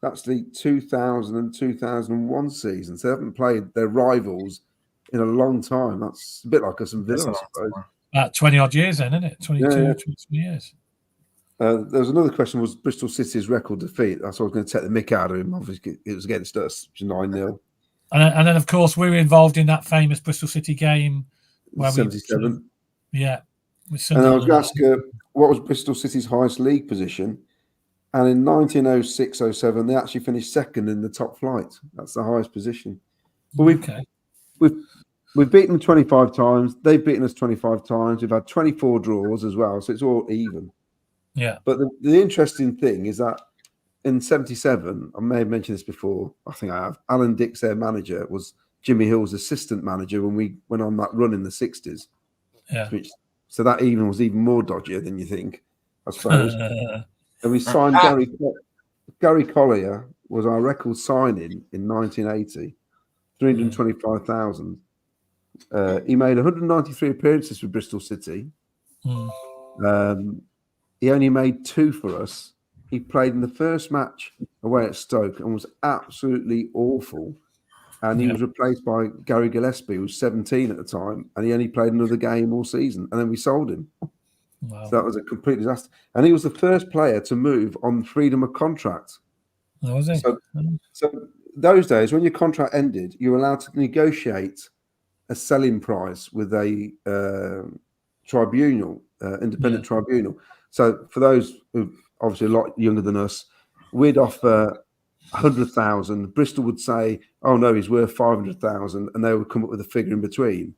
That's the 2000 and 2001 season. So they haven't played their rivals in a long time. That's a bit like us and Villa, I suppose. About 20 odd years then, isn't it? 22, Yeah. 23 years. There was another question, was Bristol City's record defeat? That's why I was going to take the mick out of him. Obviously, it was against us, which is 9-0. And then, of course, we were involved in that famous Bristol City game. Where 77. And I was going to ask what was Bristol City's highest league position? And in 1906-07, they actually finished second in the top flight. That's the highest position. But we've beaten them 25 times. They've beaten us 25 times. We've had 24 draws as well, so it's all even. Yeah. But the interesting thing is that in 77, I may have mentioned this before, I think I have, Alan Dix, their manager, was Jimmy Hill's assistant manager when we went on that run in the 60s. Yeah. So that even was even more dodgier than you think, I suppose. And we signed Gary Collier was our record signing in 1980, 325,000. He made 193 appearances for Bristol City. He only made 2 for us. He played in the first match away at Stoke and was absolutely awful. And he was replaced by Gary Gillespie, who was 17 at the time, and he only played another game all season. And then we sold him. Wow. So that was a complete disaster. And he was the first player to move on freedom of contract. Oh, was he? So those days, when your contract ended, you were allowed to negotiate a selling price with a tribunal, independent tribunal. So for those who obviously a lot younger than us, we'd offer 100,000. Bristol would say, "Oh no, he's worth 500,000," and they would come up with a figure in between.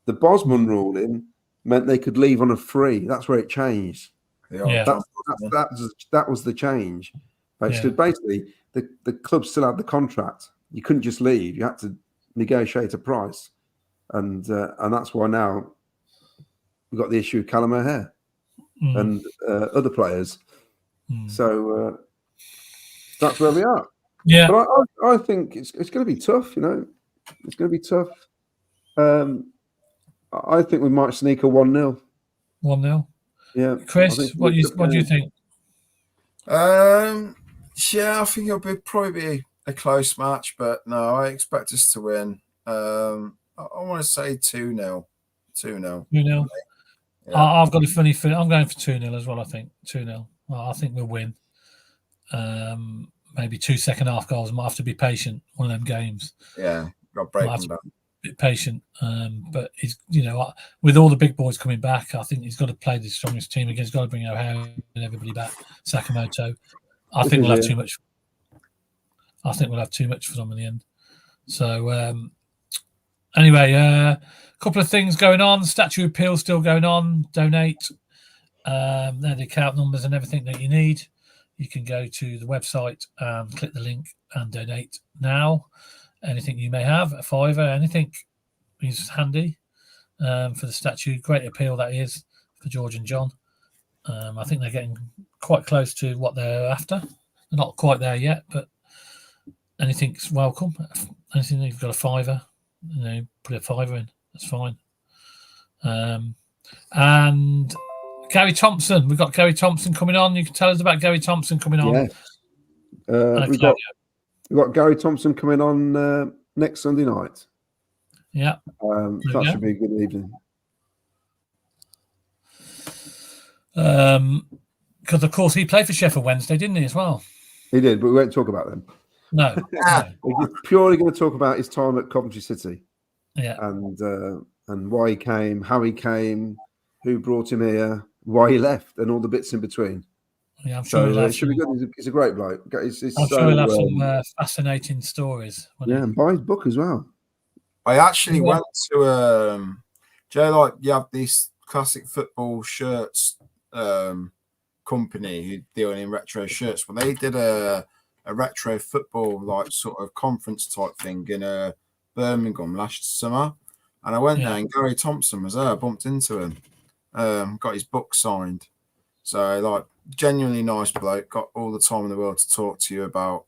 The Bosman ruling meant they could leave on a free. That's where it changed. That was the change. Basically, the club still had the contract. You couldn't just leave. You had to negotiate a price, and that's why now we've got the issue of Callum O'Hare and other players. So that's where we are. Yeah, but I think it's going to be tough. You know, it's going to be tough. I think we might sneak a 1-0. 1-0. Yeah, Chris, what do you think? Yeah, I think it'll probably be a close match, but no, I expect us to win. I want to say 2-0. 2-0. 2-0. Yeah. I've got a funny feeling. I'm going for 2-0 as well. I think 2-0. I think we'll win. Maybe 2 second half goals. Might have to be patient. One of them games. Yeah, got to break them down. Bit patient, but he's with all the big boys coming back, I think he's got to play the strongest team again. He's got to bring O'Hare and everybody back. Sakamoto. I think we'll have too much. I think we'll have too much for them in the end. So anyway, a couple of things going on. Statue appeal still going on. Donate. They're the account numbers and everything that you need. You can go to the website and click the link and donate now. Anything you may have, a fiver, anything is handy for the statue. Great appeal that is for George and John. I think they're getting quite close to what they're after. They're not quite there yet, but anything's welcome. Anything you've got a fiver, put a fiver in. That's fine. And Gary Thompson, we've got Gary Thompson coming on. You can tell us about Gary Thompson coming on. Yeah. We've got Gary Thompson coming on next Sunday night. Yeah. That should be a good evening. Because, of course, he played for Sheffield Wednesday, didn't he, as well? He did, but we won't talk about them. No. We're purely going to talk about his time at Coventry City. Yeah. And why he came, how he came, who brought him here, why he left, and all the bits in between. Yeah, I'm sure it should be good. He's a great bloke. I'm sure he'll have some fascinating stories. And buy his book as well. I actually went to Do you know, like you have these classic football shirts company who deal in retro shirts? Well, they did a retro football like sort of conference type thing in Birmingham last summer, and I went there and Gary Thompson was there. I bumped into him, got his book signed. So like genuinely nice bloke, got all the time in the world to talk to you about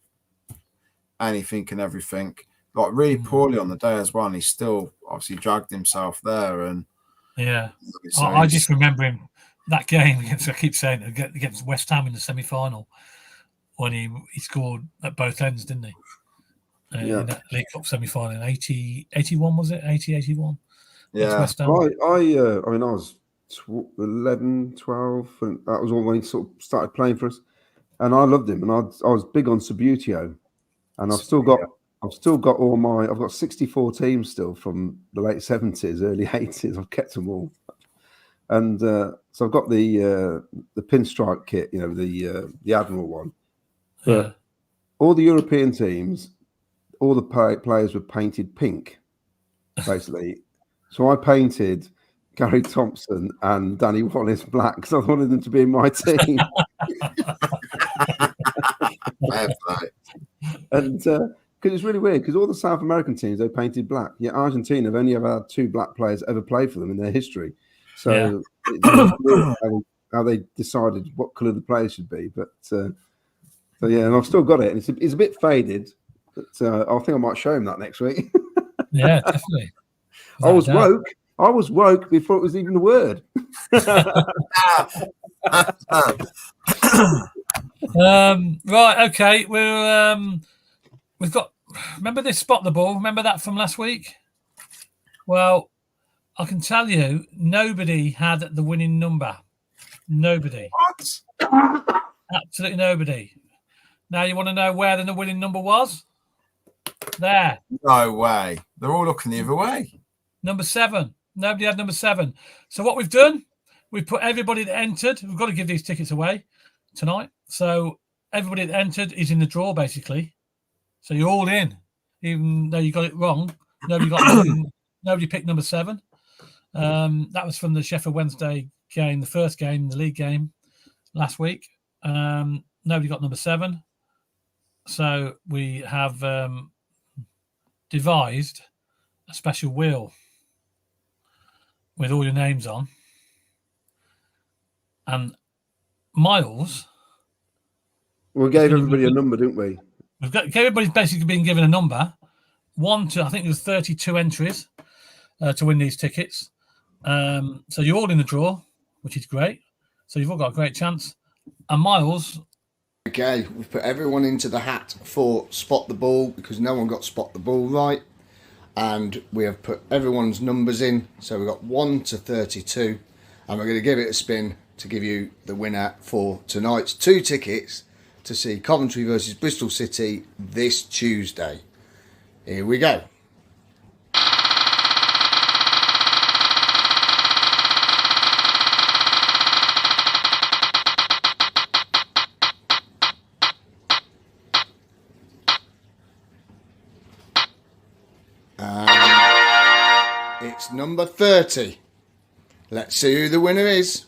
anything and everything. Like really poorly on the day as well, and he still obviously dragged himself there. And so I just remember him that game against, I keep saying, against West Ham in the semi-final when he scored at both ends, didn't he? In that League Cup semi-final in 81, was it? 81? Yeah. West Ham. I mean, I was 11, 12, and that was all when he sort of started playing for us. And I loved him, and I was big on Subutio. And I've still got all my, I've got 64 teams still from the late 70s, early 80s. I've kept them all. And so I've got the pinstripe kit, you know, the Admiral one. But all the European teams, all the players were painted pink, basically. So I painted Gary Thompson and Danny Wallace black because I wanted them to be in my team. And because it's really weird, because all the South American teams, they painted black. Yet Argentina have only ever had 2 black players ever play for them in their history. So it's weird how they decided what colour the players should be. But so yeah, and I've still got it. And it's a bit faded, but I think I might show him that next week. Yeah, definitely. I was woke. I was woke before it was even a word. Right, okay. We've got. Remember this spot the ball? Remember that from last week? Well, I can tell you, nobody had the winning number. Nobody. What? Absolutely nobody. Now you want to know where the winning number was? There. No way. They're all looking the other way. Number 7. Nobody had number 7. So what we've done, we've put everybody that entered. We've got to give these tickets away tonight. So everybody that entered is in the draw, basically. So you're all in, even though you got it wrong. Nobody picked number 7. That was from the Sheffield Wednesday game, the first game, the league game last week. Nobody got number 7. So we have devised a special wheel with all your names on. And Miles. We gave everybody a number, didn't we? Everybody's basically been given a number. I think there's 32 entries to win these tickets. So you're all in the draw, which is great. So you've all got a great chance. And Miles. Okay, we've put everyone into the hat for Spot the Ball because no one got Spot the Ball right. And we have put everyone's numbers in. So we've got 1 to 32. And we're going to give it a spin to give you the winner for tonight's 2 tickets to see Coventry versus Bristol City this Tuesday. Here we go. It's number 30. Let's see who the winner is.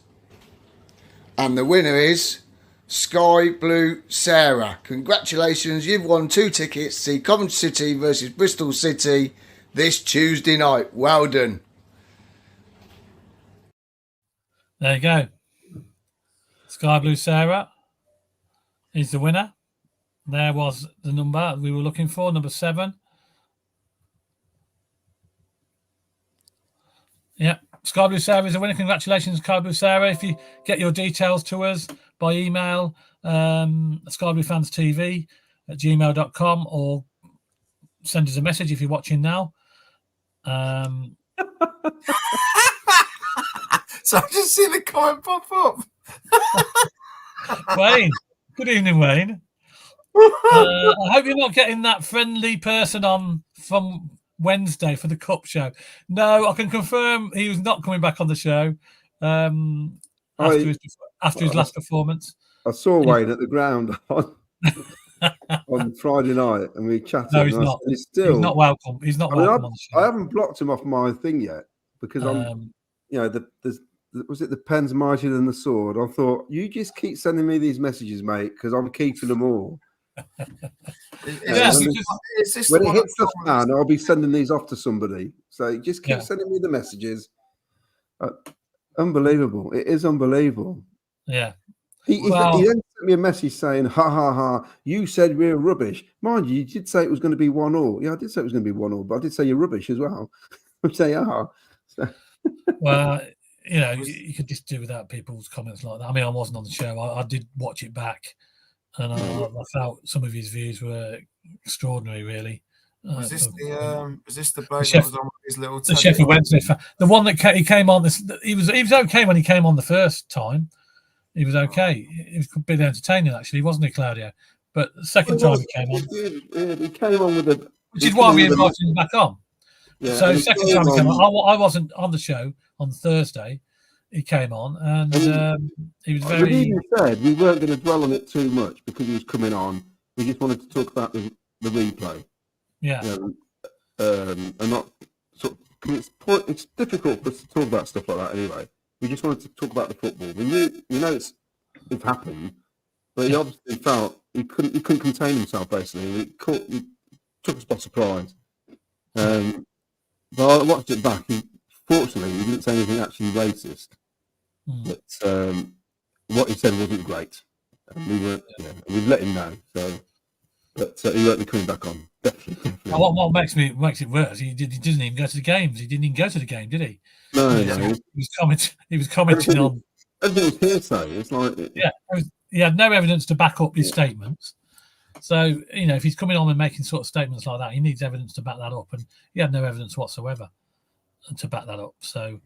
And the winner is Sky Blue Sarah. Congratulations, you've won 2 tickets to see Coventry City versus Bristol City this Tuesday night. Well done. There you go. Sky Blue Sarah is the winner. There was the number we were looking for, number 7. Yeah, Sky Blue Sarah is a winner. Congratulations, Sky Blue Sarah. If you get your details to us by email, skybluefanstv@gmail.com, or send us a message if you're watching now. So I just see the comment pop up. Wayne, good evening, Wayne. I hope you're not getting that friendly person on from Wednesday for the Cup show. No, I can confirm he was not coming back on the show after his last performance. I saw Wayne at the ground on Friday night, and we chatted. No, he's not. He's not welcome. He's not welcome on the show. I haven't blocked him off my thing yet, because was it the pen's mightier than the sword? I thought, you just keep sending me these messages, mate, because I'm keeping them all. Is this when the it one hits the that- fan, I'll be sending these off to somebody. So just keep sending me the messages. Unbelievable. It is unbelievable. Yeah. He then sent me a message saying, ha, ha, ha, you said we're rubbish. Mind you did say it was going to be 1-1. Yeah, I did say it was going to be 1-1, but I did say you're rubbish as well, which they are. So. Well, you could just do without people's comments like that. I mean, I wasn't on the show. I did watch it back, and I felt some of his views were extraordinary, really. Was this the bloke the that was on with his little the Sheffield Wednesday fan? The one that he came on this, he was okay when he came on the first time. He was okay. He was a bit entertaining, actually, wasn't he, Claudio? But the second time he came on, he came on with which is why we invited him back on. Yeah, so second time he came on, I wasn't on the show on Thursday. He came on, and he was very. We even said we weren't going to dwell on it too much because he was coming on. We just wanted to talk about the replay. Yeah. And not sort of, it's difficult for us to talk about stuff like that anyway. We just wanted to talk about the football. We know it's happened, but he obviously felt he couldn't contain himself. Basically, he took us by surprise. But I watched it back. Fortunately, he didn't say anything actually racist. But what he said wasn't great, and we weren't. We've let him know. So, but he won't be coming back on. Definitely. What makes it worse? He didn't even go to the games. He didn't even go to the game, did he? No. He was commenting on. Everything was hearsay. It's like he had no evidence to back up his statements. So if he's coming on and making sort of statements like that, he needs evidence to back that up, and he had no evidence whatsoever to back that up. So,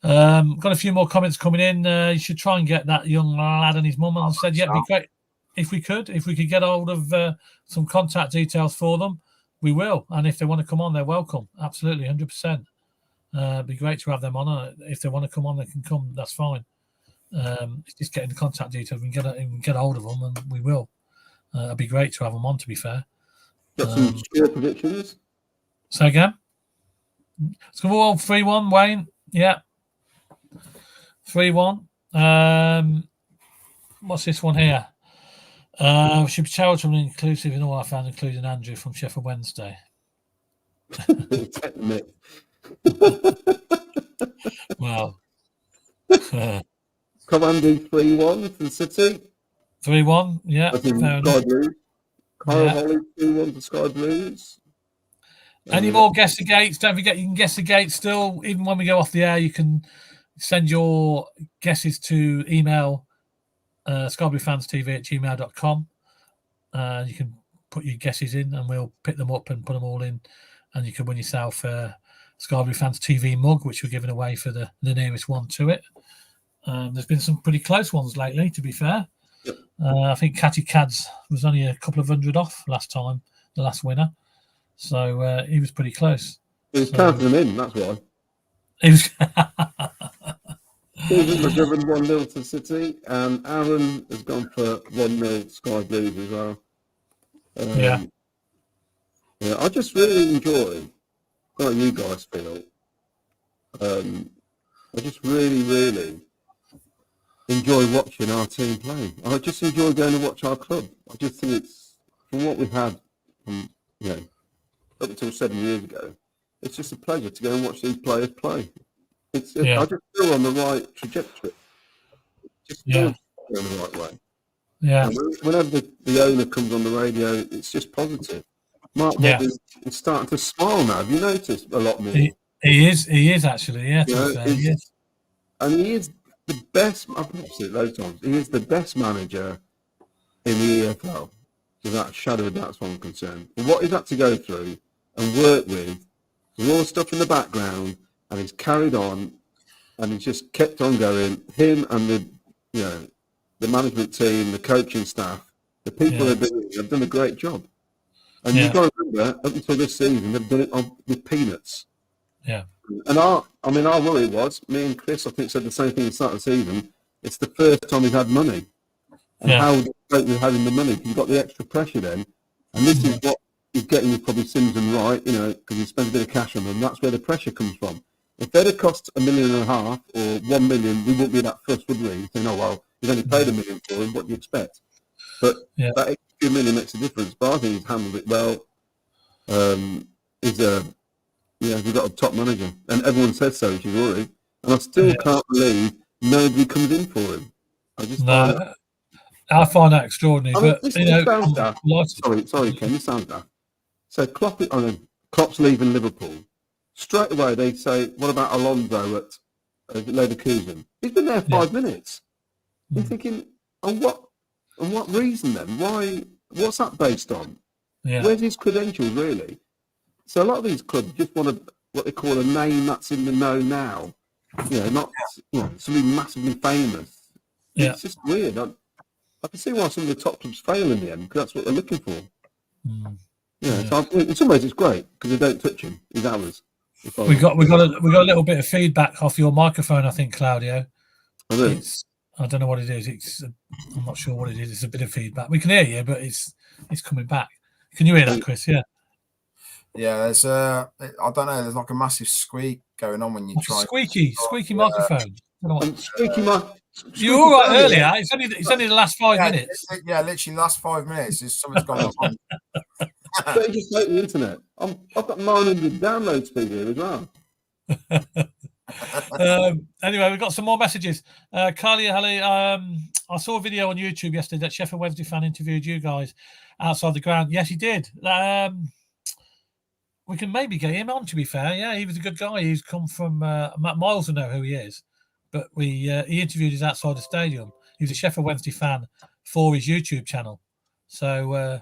got a few more comments coming in. You should try and get that young lad and his mum and said, "Yeah, it'd be great if we could get hold of some contact details for them. We will, and if they want to come on, they're welcome. Absolutely, 100%. It'd be great to have them on. If they want to come on, they can come. That's fine. It's just getting the contact details. We can get hold of them, and we will. It'd be great to have them on. To be fair, got some score predictions. So again, let's go all 3-1. Wayne, yeah, 3-1. What's this one here? Should be charitable and inclusive in all I found, including Andrew from Sheffield Wednesday. Well, Commanding 3-1 to the City. 3-1, yeah. Sky Blues. Kyle Holly 2-1 to Sky Blues. Any more guess the gates? Don't forget, you can guess the gates still. Even when we go off the air, you can send your guesses to email skybluefanstv@gmail.com. You can put your guesses in and we'll pick them up and put them all in, and you can win yourself a Sky Blue Fans TV mug, which we're giving away for the nearest one to it. There's been some pretty close ones lately, to be fair. Yep. I think Catty Cads was only a couple of hundred off last time, the last winner. So he was pretty close. He was counting them in, that's why. He was. Stephen was driven 1-0 to City, and Aaron has gone for 1-0 Sky Blues as well. Yeah, I just really enjoy how you guys feel. I just really enjoy watching our team play. I just enjoy going to watch our club. I just think it's, from what we've had from, up until 7 years ago, it's just a pleasure to go and watch these players play. I just feel on the right trajectory. Just feel going the right way. Yeah. And whenever the owner comes on the radio, it's just positive. Mark Robbins is starting to smile now. Have you noticed a lot more? He is actually, yeah. He is. And he is the best, I've watched it loads of times, he is the best manager in the EFL, without a shadow of doubt as far as I'm concerned. But what he's had to go through and work with all the stuff in the background, and he's carried on, and he's just kept on going. Him and the management team, the coaching staff, the people have done a great job. And you've got to remember, up until this season, they've done it with peanuts. Yeah. And our worry was, me and Chris, I think, said the same thing at the start of the season. It's the first time we've had money. And how we're having the money. You've got the extra pressure then. And this is what he's getting with probably Sims and Wright, because he spends a bit of cash on them. That's where the pressure comes from. If they'd have cost $1.5 million or 1 million, we wouldn't be that fussed, would we? Saying, oh well, you've only paid $1 million for him. What do you expect? But that extra $1 million makes a difference. But I think he's handled it well. We've got a top manager, and everyone says so, which is worrying. And I still can't believe nobody comes in for him. I find that extraordinary. But sounds daft. Sorry, Ken, this sounds daft. So Klopp's leaving Liverpool. Straight away they say, "What about Alonso at Leverkusen?" He's been there 5 minutes. You're thinking, on what reason then? Why? What's that based on? Yeah. Where's his credentials really? So a lot of these clubs just want what they call a name that's in the know now. Not something massively famous. Yeah. It's just weird. I can see why some of the top clubs fail in the end, because that's what they're looking for. So in some ways it's great because they don't touch him. He's ours. We got a little bit of feedback off your microphone, I think, Claudio. Oh, really? I don't know what it is. I'm not sure what it is. It's a bit of feedback. We can hear you, but it's coming back. Can you hear that, Chris? Yeah. Yeah, there's I don't know. There's like a massive squeak going on when you try. Squeaky microphone. Squeaky mic. You were all right earlier. It's only the last 5 minutes. Yeah, literally the last 5 minutes. Something's gone on. So you just take the internet. I've got 900 download speed here as well. Anyway, we've got some more messages. Carly, I saw a video on YouTube yesterday that Sheffield Wednesday fan interviewed you guys outside the ground. Yes, he did. We can maybe get him on, to be fair. Yeah, he was a good guy. He's come from Matt Miles will know who he is. But he interviewed us outside the stadium. He was a Sheffield Wednesday fan for his YouTube channel. So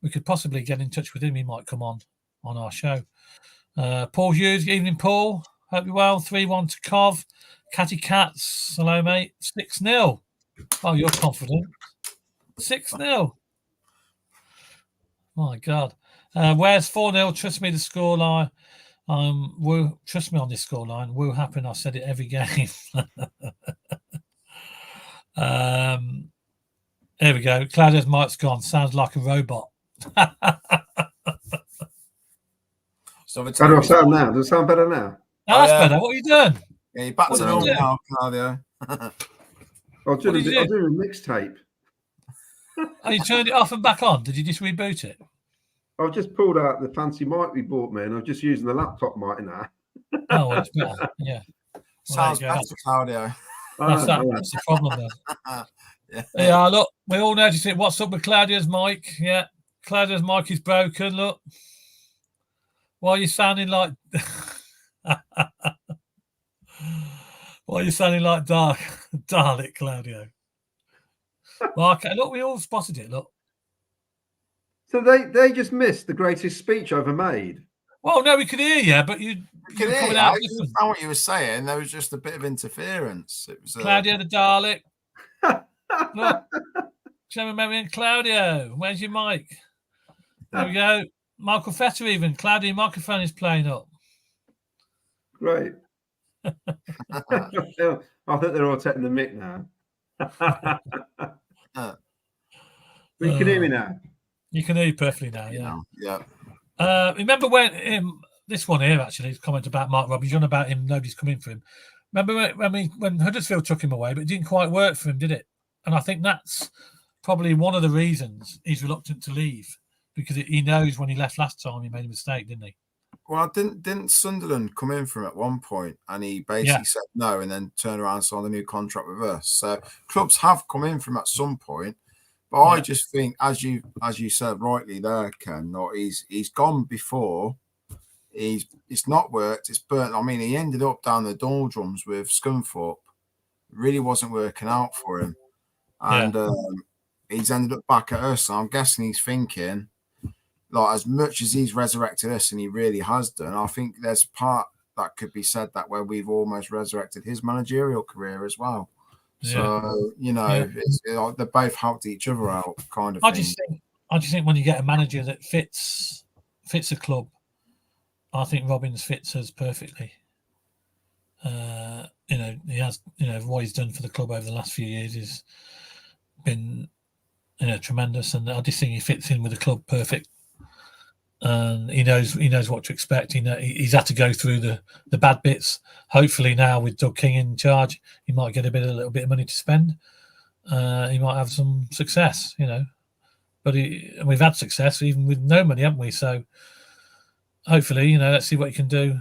we could possibly get in touch with him. He might come on our show. Paul Hughes, good evening, Paul. Hope you're well. 3-1 to Cov. Catty Cats. Hello, mate. 6-0. Oh, you're confident. 6-0. My God. Where's 4-0? Trust me, the scoreline. Trust me on this scoreline. Will happen. I said it every game. Here we go. Claudio's mic's gone. Sounds like a robot. How do I sound now? Does it sound better now? Oh, that's better. What are you doing? Yeah, you're back to normal now, Claudio. I'll do a mixtape. Oh, you turned it off and back on? Did you just reboot it? I've just pulled out the fancy mic we bought me, and I'm just using the laptop mic now. Oh, well, it's better. Yeah. Sounds better, Claudio. That's the problem, then. Yeah, look, we all noticed it. What's up with Claudio's mic? Yeah, Claudio's mic is broken. Look. Why are you sounding like... Why are you sounding like Dalek, Claudio? Mark, look, we all spotted it, look. So they just missed the greatest speech ever made. Well, no, we could hear you, but you could hear you. I didn't know what you were saying. There was just a bit of interference. It was Claudio the Dalek. Look, Gemma Mary and Claudio. Where's your mic? There we go. Michael Fetter even. Claudio microphone is playing up. Great. I think they're all taking the mic now. You can hear me now. You can hear me perfectly now, yeah. Yeah. Remember when this one here actually is comment about Mark Robbins, on about him, nobody's coming for him. Remember when Huddersfield took him away, but it didn't quite work for him, did it? And I think that's probably one of the reasons he's reluctant to leave, because he knows when he left last time he made a mistake, didn't he? Well, didn't Sunderland come in for him at one point and he basically said no and then turned around and signed a new contract with us? So clubs have come in for him at some point. But I just think, as you said rightly there, Ken, he's gone before. It's not worked. It's burnt. I mean, he ended up down the doldrums with Scunthorpe. It really wasn't working out for him, and he's ended up back at us. So I'm guessing he's thinking, like, as much as he's resurrected us, and he really has done, I think there's part that could be said that where we've almost resurrected his managerial career as well. So, they both helped each other out, kind of thing. I just think when you get a manager that fits a club, I think Robbins fits us perfectly. He has, what he's done for the club over the last few years has been, tremendous. And I just think he fits in with the club perfect. and he knows what to expect. He's had to go through the bad bits. Hopefully now with Doug King in charge, he might get a little bit of money to spend. He might have some success, But we've had success even with no money, haven't we? So hopefully, let's see what he can do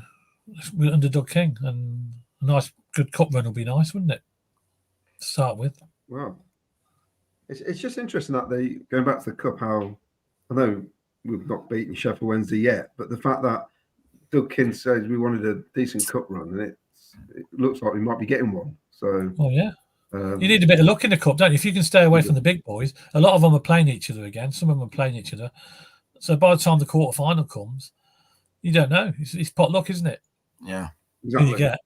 under Doug King, and a nice, good cup run will be nice, wouldn't it? To start with. Well, it's just interesting that they going back to the cup. How I know we've not beaten Sheffield Wednesday yet, but the fact that Doug King says we wanted a decent cup run, and it looks like we might be getting one. So, yeah. You need a bit of luck in the cup, don't you? If you can stay away from the big boys, a lot of them are playing each other again. Some of them are playing each other. So by the time the quarter final comes, you don't know. It's pot luck, isn't it? Yeah, exactly. Who you get,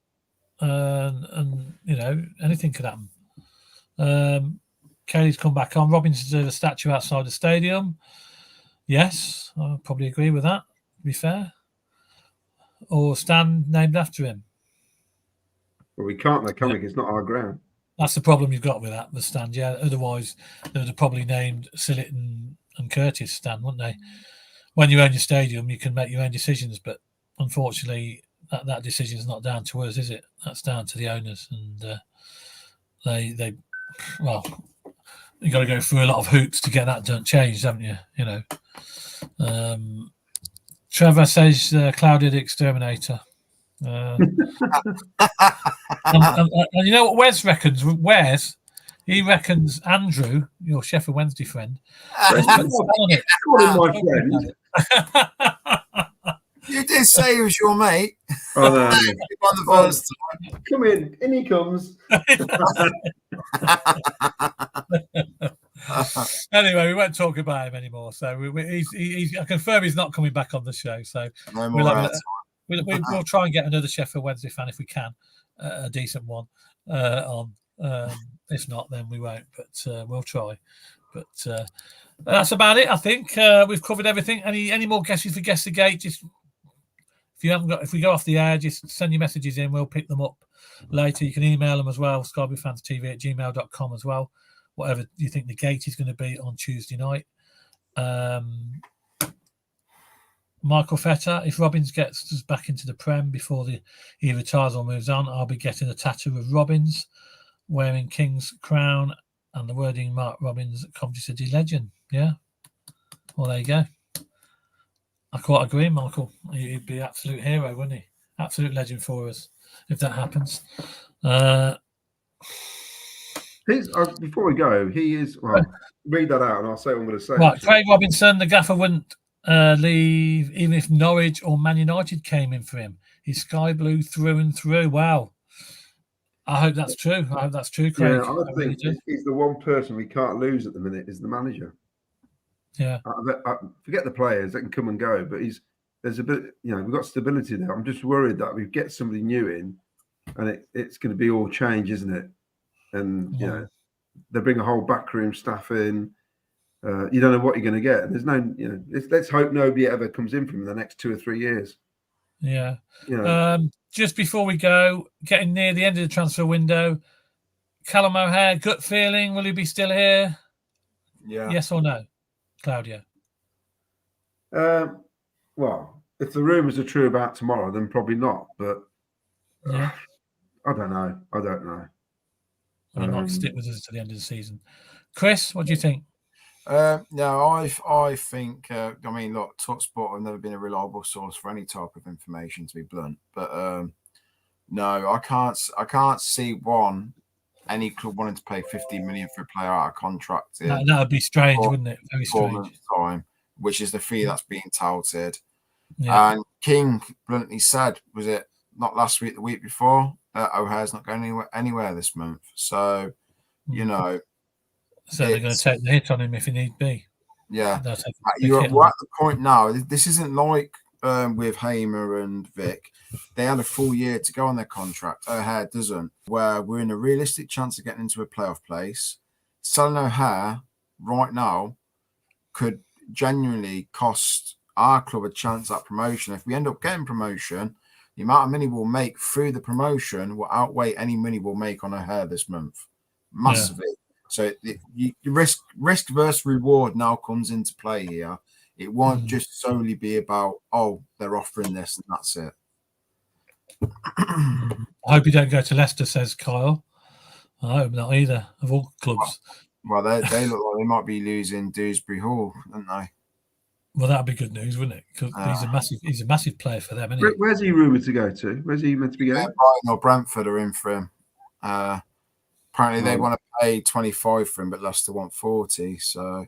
and anything could happen. Kelly's come back on. Robbins deserves a statue outside the stadium. Yes, I probably agree with that. To be fair, or stand named after him. Well, we can't, though, can we? It's not our ground. That's the problem you've got with that, the stand. Yeah, otherwise they would have probably named Sillett and Curtis stand, wouldn't they? When you own your stadium, you can make your own decisions, but unfortunately, that decision is not down to us, is it? That's down to the owners, and they you got to go through a lot of hoops to get that changed, haven't you? Trevor says Claudia the Exterminator. And you know what Wes reckons? He reckons Andrew, your Sheffield Wednesday friend, my friend. You did say he was your mate. Oh, no. On the first time. Come in he comes. Anyway, we won't talk about him anymore. So I confirm he's not coming back on the show. So No more. we'll try and get another Sheffield Wednesday fan if we can, a decent one on. If not, then we won't. But we'll try. But that's about it. I think we've covered everything. Any more guesses for Guess the Gate? Just if we go off the air, just send your messages in. We'll pick them up later. You can email them as well. SkyBlueFansTV@gmail.com as well. Whatever you think the gate is going to be on Tuesday night. Michael Fetter, if Robbins gets us back into the Prem before he retires or moves on, I'll be getting a tattoo of Robbins wearing King's crown and the wording Mark Robbins, Coventry City legend. Yeah. Well, there you go. I quite agree, Michael. He'd be an absolute hero, wouldn't he? Absolute legend for us if that happens. Before we go, he is. Well, read that out, and I'll say what I'm going to say. Right, Craig Robinson, the gaffer wouldn't leave even if Norwich or Man United came in for him. He's sky blue through and through. Wow. I hope that's true. Craig. Yeah, I think he's the one person we can't lose at the minute is the manager. Yeah. I forget the players that can come and go, but there's a bit, we've got stability there. I'm just worried that we get somebody new in and it's going to be all change, isn't it? And, they bring a whole backroom staff in. You don't know what you're going to get. And there's no, let's hope nobody ever comes in from the next 2 or 3 years. Yeah. Just before we go, getting near the end of the transfer window, Callum O'Hare, gut feeling, will he be still here? Yeah. Yes or no, Claudio? Well, if the rumours are true about tomorrow, then probably not. But yeah, I don't know. I might stick with us to the end of the season. Chris, what do you think? No, I think. Look, TalkSport have never been a reliable source for any type of information, to be blunt. But no, I can't see any club wanting to pay 15 million for a player out of contract. That would be strange, wouldn't it? Very strange. Time, which is the fee that's being touted. Yeah. And King bluntly said, was it not last week, the week before, O'Hare's not going anywhere this month. So, So they're going to take the hit on him if he need be. Yeah. We're at the point now. This isn't like with Hamer and Vic. They had a full year to go on their contract. O'Hare doesn't. Where we're in a realistic chance of getting into a playoff place. Selling O'Hare right now could genuinely cost our club a chance at promotion. If we end up getting promotion, the amount of money we'll make through the promotion will outweigh any money we'll make on O'Hare this month. Massively. Yeah. So risk versus reward now comes into play here. It won't just solely be about, oh, they're offering this and that's it. I hope you don't go to Leicester, says Kyle. I hope not either, of all clubs. Well, they look like they might be losing Dewsbury Hall, don't they? Well, that'd be good news, wouldn't it? Because he's a massive player for them, isn't he? Where's he rumoured to go to? Where's he meant to be going? Brighton or Brentford are in for him. Apparently, they want to pay 25 for him, but Leicester want 40. So,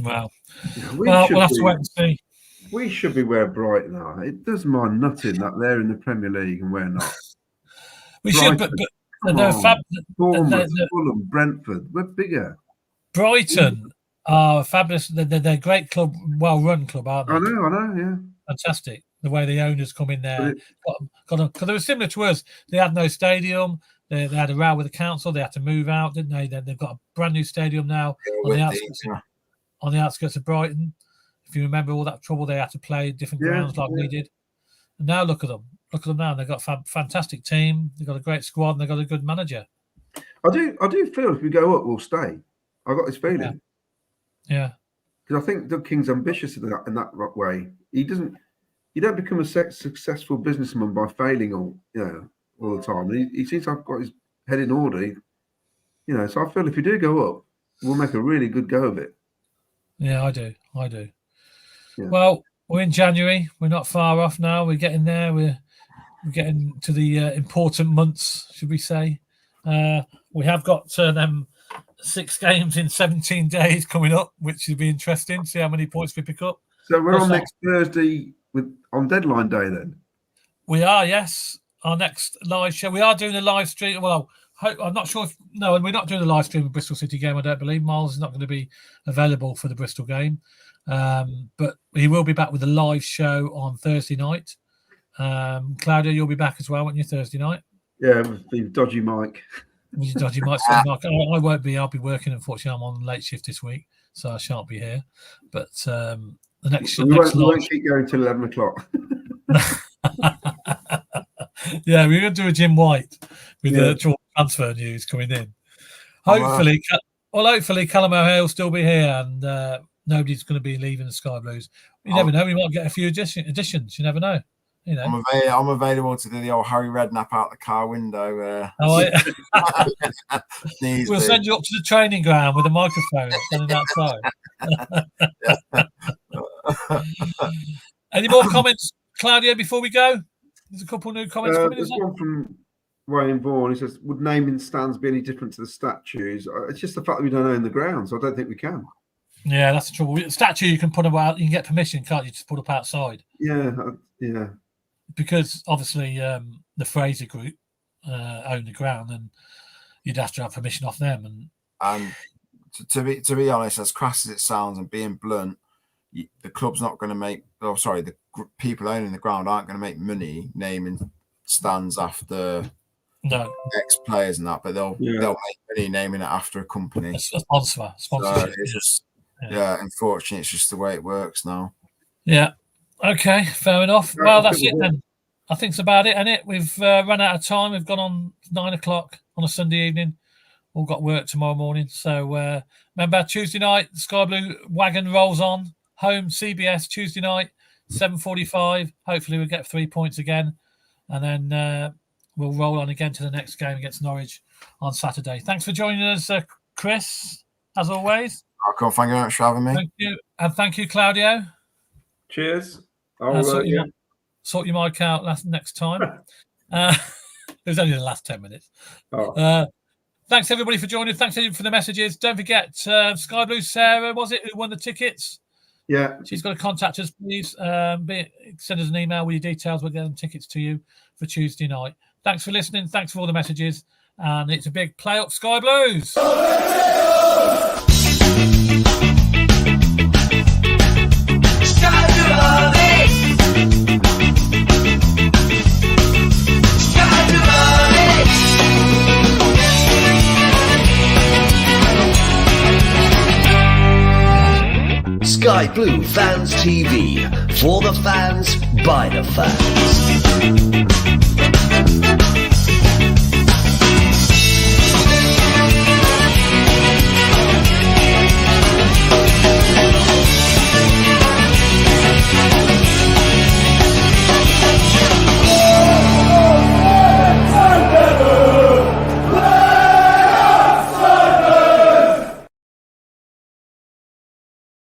Well, Yeah, we'll have to wait and see. We should be where Brighton are. It does mind nothing that they're in the Premier League and we're not. We should, but they're Bournemouth, Fulham, Brentford, we're bigger. Brighton are fabulous. They're a great club, well-run club, aren't they? I know, yeah. Fantastic. The way the owners come in there. Because they were similar to us. They had no stadium. They had a row with the council. They had to move out, didn't they? They've got a brand new stadium now on the outskirts of Brighton. If you remember all that trouble, they had to play different grounds like we did. And now look at them. Look at them now. They've got a fantastic team. They've got a great squad and they've got a good manager. I do feel if we go up, we'll stay. I've got this feeling. Yeah. Because I think Doug King's ambitious in that way. You don't become a successful businessman by failing all the time. He seems to have got his head in order. So I feel if we do go up, we'll make a really good go of it. Yeah, I do. Yeah. Well, we're in January. We're not far off now. We're getting there. We're getting to the important months, should we say. We have got them 6 games in 17 days coming up, which should be interesting. See how many points we pick up. So we're on next Thursday on deadline day then? We are, yes. Our next live show. We are doing a live stream. Well, I'm not sure and we're not doing a live stream of Bristol City game, I don't believe. Miles is not going to be available for the Bristol game. But he will be back with a live show on Thursday night. Claudia, you'll be back as well, won't you, Thursday night? Yeah, with the dodgy mic. Dodgy mic. I won't be. I'll be working. Unfortunately, I'm on late shift this week, so I shan't be here. But the next we won't keep going till 11 o'clock. Yeah, we're going to do a Jim White with the transfer news coming in. Hopefully, Callum O'Hare will still be here, and nobody's going to be leaving the Sky Blues. You never know. We might get a few additions. You never know. I'm available to do the old Harry Redknapp out the car window. We'll send you up to the training ground with a microphone standing outside. Any more comments, Claudia, before we go? There's a couple new comments coming in. There's one from Wayne Vaughan. He says, would naming stands be any different to the statues? It's just the fact that we don't own the ground, so I don't think we can. Yeah, that's the trouble. Statue, you can put them out. You can get permission, can't you, to put up outside? Yeah. Because obviously the Fraser Group own the ground, and you'd have to have permission off them. And to be honest, as crass as it sounds, and being blunt, the club's not going to make. Oh, sorry, the people owning the ground aren't going to make money naming stands after ex-players and that, but they'll make money naming it after a company. A sponsorship. So it's just unfortunately, it's just the way it works now. Yeah. Okay, fair enough. Well, that's it then. I think it's about it, isn't it? We've run out of time. We've gone on 9 o'clock on a Sunday evening. All got work tomorrow morning. So remember, Tuesday night, the Sky Blue wagon rolls on. Home CBS Tuesday night, 7:45. Hopefully we'll get 3 points again. And then we'll roll on again to the next game against Norwich on Saturday. Thanks for joining us, Chris, as always. Thank you very much for having me. Thank you. And thank you, Claudio. Cheers. Sort your mic out next time. It was only the last 10 minutes. Thanks, everybody, for joining. Thanks, everybody, for the messages. Don't forget, Sky Blue Sarah, was it, who won the tickets? Yeah. She's got to contact us, please. Send us an email with your details. We'll get them tickets to you for Tuesday night. Thanks for listening. Thanks for all the messages. And it's a big play up, Sky Blues. Sky Blue Fans TV, for the fans, by the fans.